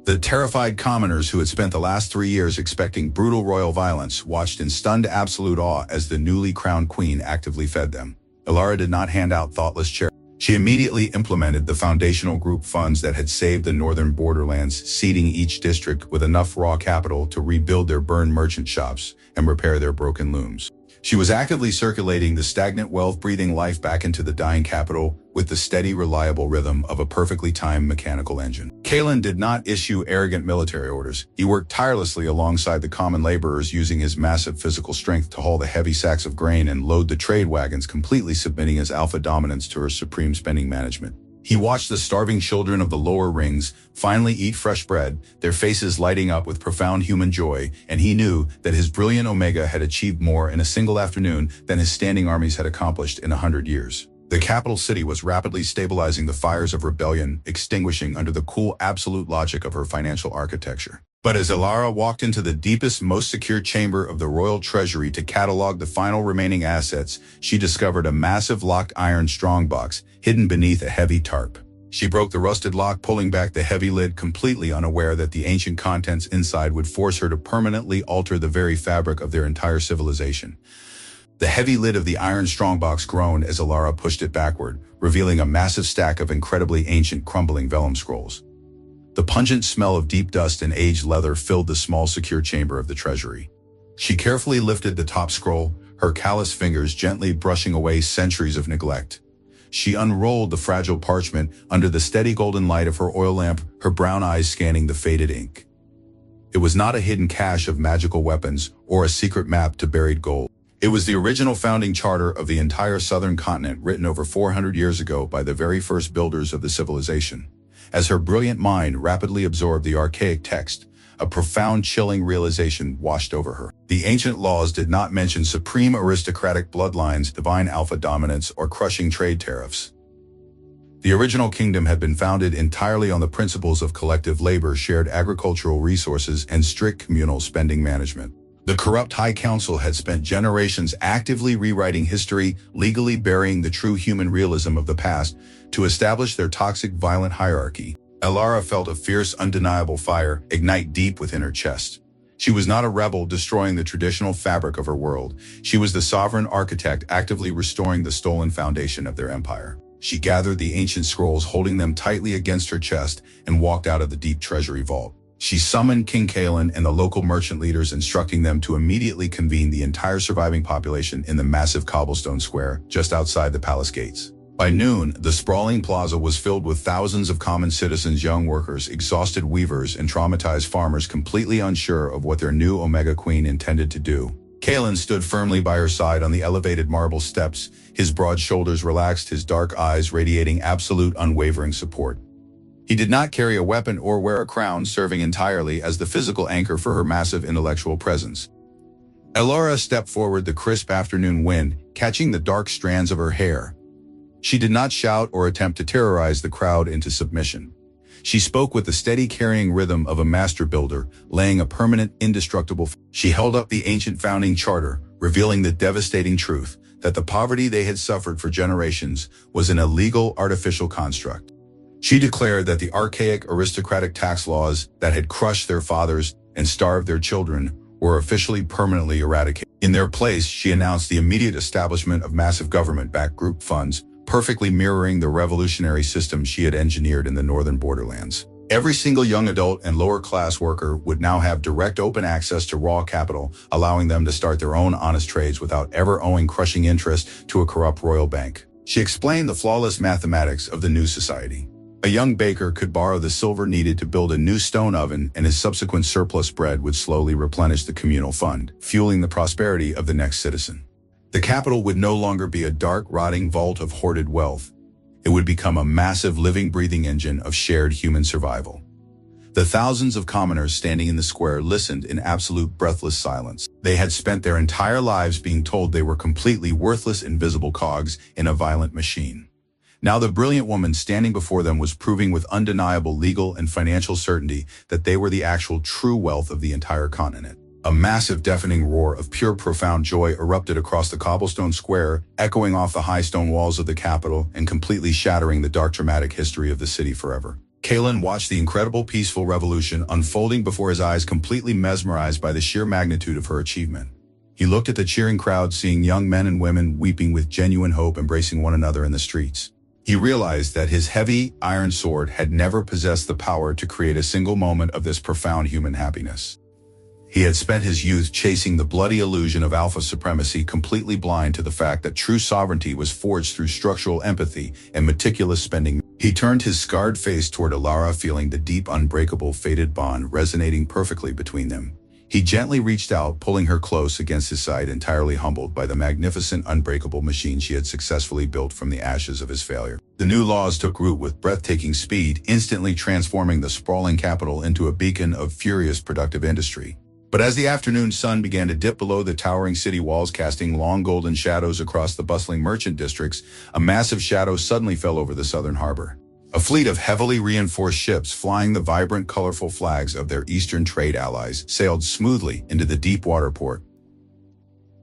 The terrified commoners who had spent the last 3 years expecting brutal royal violence watched in stunned absolute awe as the newly crowned queen actively fed them. Elara did not hand out thoughtless charity. She immediately implemented the foundational group funds that had saved the northern borderlands, seeding each district with enough raw capital to rebuild their burned merchant shops and repair their broken looms. She was actively circulating the stagnant wealth, breathing life back into the dying capital with the steady, reliable rhythm of a perfectly timed mechanical engine. Kalen did not issue arrogant military orders. He worked tirelessly alongside the common laborers, using his massive physical strength to haul the heavy sacks of grain and load the trade wagons, completely submitting his alpha dominance to her supreme spending management. He watched the starving children of the lower rings finally eat fresh bread, their faces lighting up with profound human joy, and he knew that his brilliant Omega had achieved more in a single afternoon than his standing armies had accomplished in 100 years. The capital city was rapidly stabilizing the fires of rebellion, extinguishing under the cool absolute logic of her financial architecture. But as Elara walked into the deepest, most secure chamber of the royal treasury to catalog the final remaining assets, she discovered a massive locked iron strongbox hidden beneath a heavy tarp. She broke the rusted lock, pulling back the heavy lid, completely unaware that the ancient contents inside would force her to permanently alter the very fabric of their entire civilization. The heavy lid of the iron strongbox groaned as Elara pushed it backward, revealing a massive stack of incredibly ancient, crumbling vellum scrolls. The pungent smell of deep dust and aged leather filled the small, secure chamber of the treasury. She carefully lifted the top scroll, her callous fingers gently brushing away centuries of neglect. She unrolled the fragile parchment under the steady golden light of her oil lamp, her brown eyes scanning the faded ink. It was not a hidden cache of magical weapons or a secret map to buried gold. It was the original founding charter of the entire southern continent, written over 400 years ago by the very first builders of the civilization. As her brilliant mind rapidly absorbed the archaic text, a profound, chilling realization washed over her. The ancient laws did not mention supreme aristocratic bloodlines, divine alpha dominance, or crushing trade tariffs. The original kingdom had been founded entirely on the principles of collective labor, shared agricultural resources, and strict communal spending management. The corrupt High Council had spent generations actively rewriting history, legally burying the true human realism of the past to establish their toxic, violent hierarchy. Elara felt a fierce, undeniable fire ignite deep within her chest. She was not a rebel destroying the traditional fabric of her world. She was the sovereign architect actively restoring the stolen foundation of their empire. She gathered the ancient scrolls, holding them tightly against her chest, and walked out of the deep treasury vault. She summoned King Kalen and the local merchant leaders, instructing them to immediately convene the entire surviving population in the massive cobblestone square just outside the palace gates. By noon, the sprawling plaza was filled with thousands of common citizens, young workers, exhausted weavers, and traumatized farmers, completely unsure of what their new Omega Queen intended to do. Kalen stood firmly by her side on the elevated marble steps, his broad shoulders relaxed, his dark eyes radiating absolute, unwavering support. He did not carry a weapon or wear a crown, serving entirely as the physical anchor for her massive intellectual presence. Elara stepped forward, the crisp afternoon wind catching the dark strands of her hair. She did not shout or attempt to terrorize the crowd into submission. She spoke with the steady, carrying rhythm of a master builder, laying a permanent, indestructible. She held up the ancient founding charter, revealing the devastating truth that the poverty they had suffered for generations was an illegal, artificial construct. She declared that the archaic aristocratic tax laws that had crushed their fathers and starved their children were officially permanently eradicated. In their place, she announced the immediate establishment of massive government-backed group funds, perfectly mirroring the revolutionary system she had engineered in the northern borderlands. Every single young adult and lower-class worker would now have direct open access to raw capital, allowing them to start their own honest trades without ever owing crushing interest to a corrupt royal bank. She explained the flawless mathematics of the new society. A young baker could borrow the silver needed to build a new stone oven, and his subsequent surplus bread would slowly replenish the communal fund, fueling the prosperity of the next citizen. The capital would no longer be a dark, rotting vault of hoarded wealth. It would become a massive living, breathing engine of shared human survival. The thousands of commoners standing in the square listened in absolute breathless silence. They had spent their entire lives being told they were completely worthless, invisible cogs in a violent machine. Now the brilliant woman standing before them was proving with undeniable legal and financial certainty that they were the actual true wealth of the entire continent. A massive, deafening roar of pure, profound joy erupted across the cobblestone square, echoing off the high stone walls of the capital and completely shattering the dark, dramatic history of the city forever. Kalen watched the incredible, peaceful revolution unfolding before his eyes, completely mesmerized by the sheer magnitude of her achievement. He looked at the cheering crowd, seeing young men and women weeping with genuine hope, embracing one another in the streets. He realized that his heavy, iron sword had never possessed the power to create a single moment of this profound human happiness. He had spent his youth chasing the bloody illusion of alpha supremacy, completely blind to the fact that true sovereignty was forged through structural empathy and meticulous spending. He turned his scarred face toward Elara, feeling the deep, unbreakable, fated bond resonating perfectly between them. He gently reached out, pulling her close against his side, entirely humbled by the magnificent, unbreakable machine she had successfully built from the ashes of his failure. The new laws took root with breathtaking speed, instantly transforming the sprawling capital into a beacon of furious, productive industry. But as the afternoon sun began to dip below the towering city walls, casting long golden shadows across the bustling merchant districts, a massive shadow suddenly fell over the southern harbor. A fleet of heavily reinforced ships flying the vibrant, colorful flags of their eastern trade allies sailed smoothly into the deep water port.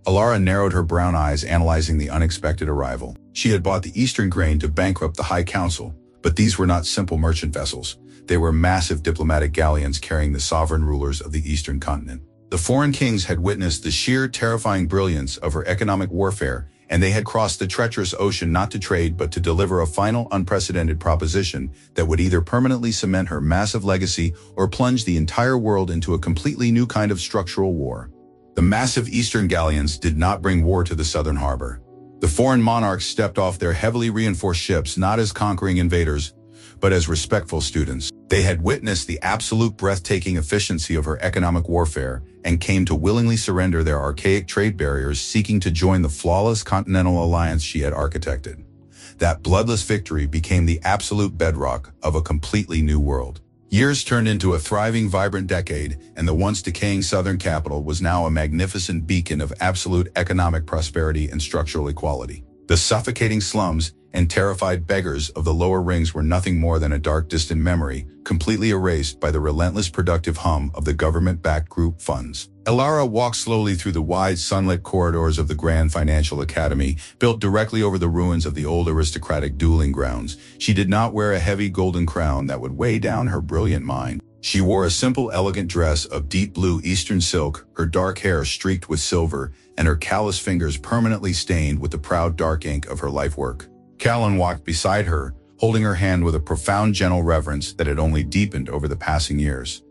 Elara narrowed her brown eyes, analyzing the unexpected arrival. She had bought the eastern grain to bankrupt the High Council, but these were not simple merchant vessels. They were massive diplomatic galleons carrying the sovereign rulers of the eastern continent. The foreign kings had witnessed the sheer, terrifying brilliance of her economic warfare, and they had crossed the treacherous ocean not to trade but to deliver a final, unprecedented proposition that would either permanently cement her massive legacy or plunge the entire world into a completely new kind of structural war. The massive eastern galleons did not bring war to the southern harbor. The foreign monarchs stepped off their heavily reinforced ships not as conquering invaders, but as respectful students. They had witnessed the absolute breathtaking efficiency of her economic warfare and came to willingly surrender their archaic trade barriers, seeking to join the flawless continental alliance she had architected. That bloodless victory became the absolute bedrock of a completely new world. Years turned into a thriving, vibrant decade, and the once decaying southern capital was now a magnificent beacon of absolute economic prosperity and structural equality. The suffocating slums and terrified beggars of the lower rings were nothing more than a dark, distant memory, completely erased by the relentless productive hum of the government-backed group funds. Elara walked slowly through the wide, sunlit corridors of the Grand Financial Academy, built directly over the ruins of the old aristocratic dueling grounds. She did not wear a heavy golden crown that would weigh down her brilliant mind. She wore a simple, elegant dress of deep blue Eastern silk, her dark hair streaked with silver, and her callous fingers permanently stained with the proud dark ink of her life work. Callan walked beside her, holding her hand with a profound, gentle reverence that had only deepened over the passing years.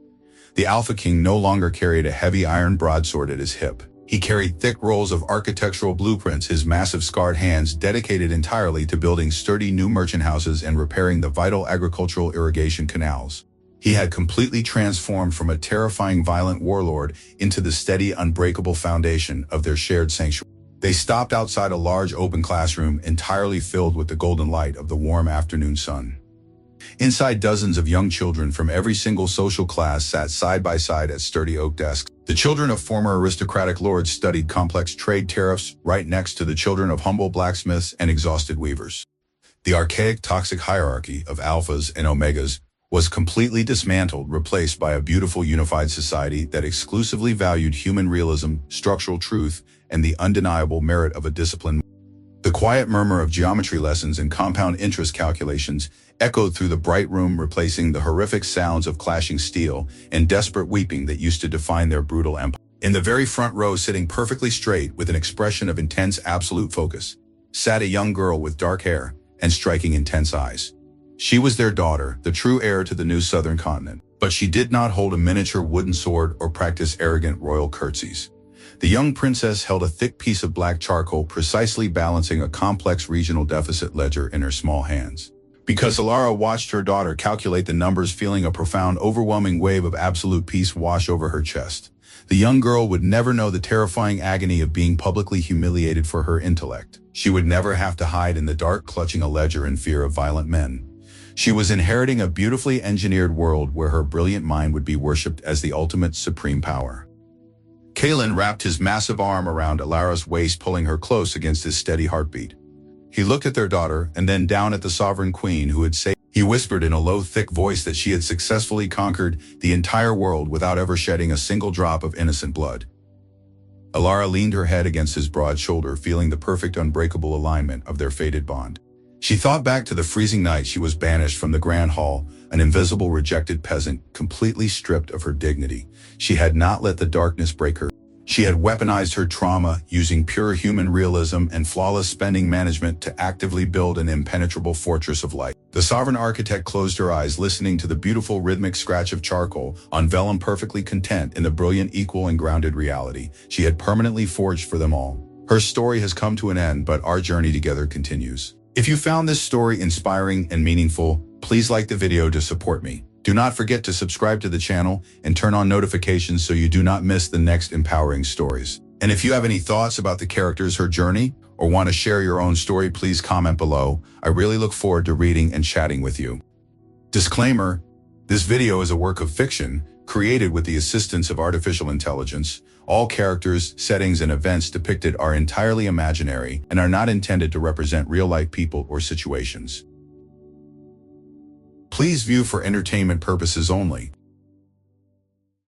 The Alpha King no longer carried a heavy iron broadsword at his hip. He carried thick rolls of architectural blueprints, his massive scarred hands dedicated entirely to building sturdy new merchant houses and repairing the vital agricultural irrigation canals. He had completely transformed from a terrifying, violent warlord into the steady, unbreakable foundation of their shared sanctuary. They stopped outside a large open classroom entirely filled with the golden light of the warm afternoon sun. Inside, dozens of young children from every single social class sat side by side at sturdy oak desks. The children of former aristocratic lords studied complex trade tariffs right next to the children of humble blacksmiths and exhausted weavers. The archaic, toxic hierarchy of alphas and omegas was completely dismantled, replaced by a beautiful, unified society that exclusively valued human realism, structural truth, and the undeniable merit of a discipline. The quiet murmur of geometry lessons and compound interest calculations echoed through the bright room, replacing the horrific sounds of clashing steel and desperate weeping that used to define their brutal empire. In the very front row, sitting perfectly straight with an expression of intense, absolute focus, sat a young girl with dark hair and striking, intense eyes. She was their daughter, the true heir to the new southern continent, but she did not hold a miniature wooden sword or practice arrogant royal curtsies. The young princess held a thick piece of black charcoal, precisely balancing a complex regional deficit ledger in her small hands. Because Elara watched her daughter calculate the numbers, feeling a profound, overwhelming wave of absolute peace wash over her chest. The young girl would never know the terrifying agony of being publicly humiliated for her intellect. She would never have to hide in the dark clutching a ledger in fear of violent men. She was inheriting a beautifully engineered world where her brilliant mind would be worshipped as the ultimate supreme power. Kalen wrapped his massive arm around Elara's waist, pulling her close against his steady heartbeat. He looked at their daughter and then down at the sovereign queen who had saved. He whispered in a low, thick voice that she had successfully conquered the entire world without ever shedding a single drop of innocent blood. Elara leaned her head against his broad shoulder, feeling the perfect, unbreakable alignment of their fated bond. She thought back to the freezing night she was banished from the grand hall, an invisible, rejected peasant, completely stripped of her dignity. She had not let the darkness break her. She had weaponized her trauma, using pure human realism and flawless spending management to actively build an impenetrable fortress of light. The sovereign architect closed her eyes, listening to the beautiful rhythmic scratch of charcoal on vellum, perfectly content in the brilliant, equal, and grounded reality she had permanently forged for them all. Her story has come to an end, but our journey together continues. If you found this story inspiring and meaningful, please like the video to support me. Do not forget to subscribe to the channel and turn on notifications so you do not miss the next empowering stories. And if you have any thoughts about the characters, her journey, or want to share your own story, please comment below. I really look forward to reading and chatting with you. Disclaimer: this video is a work of fiction created with the assistance of artificial intelligence. All characters, settings, and events depicted are entirely imaginary and are not intended to represent real-life people or situations. Please view for entertainment purposes only.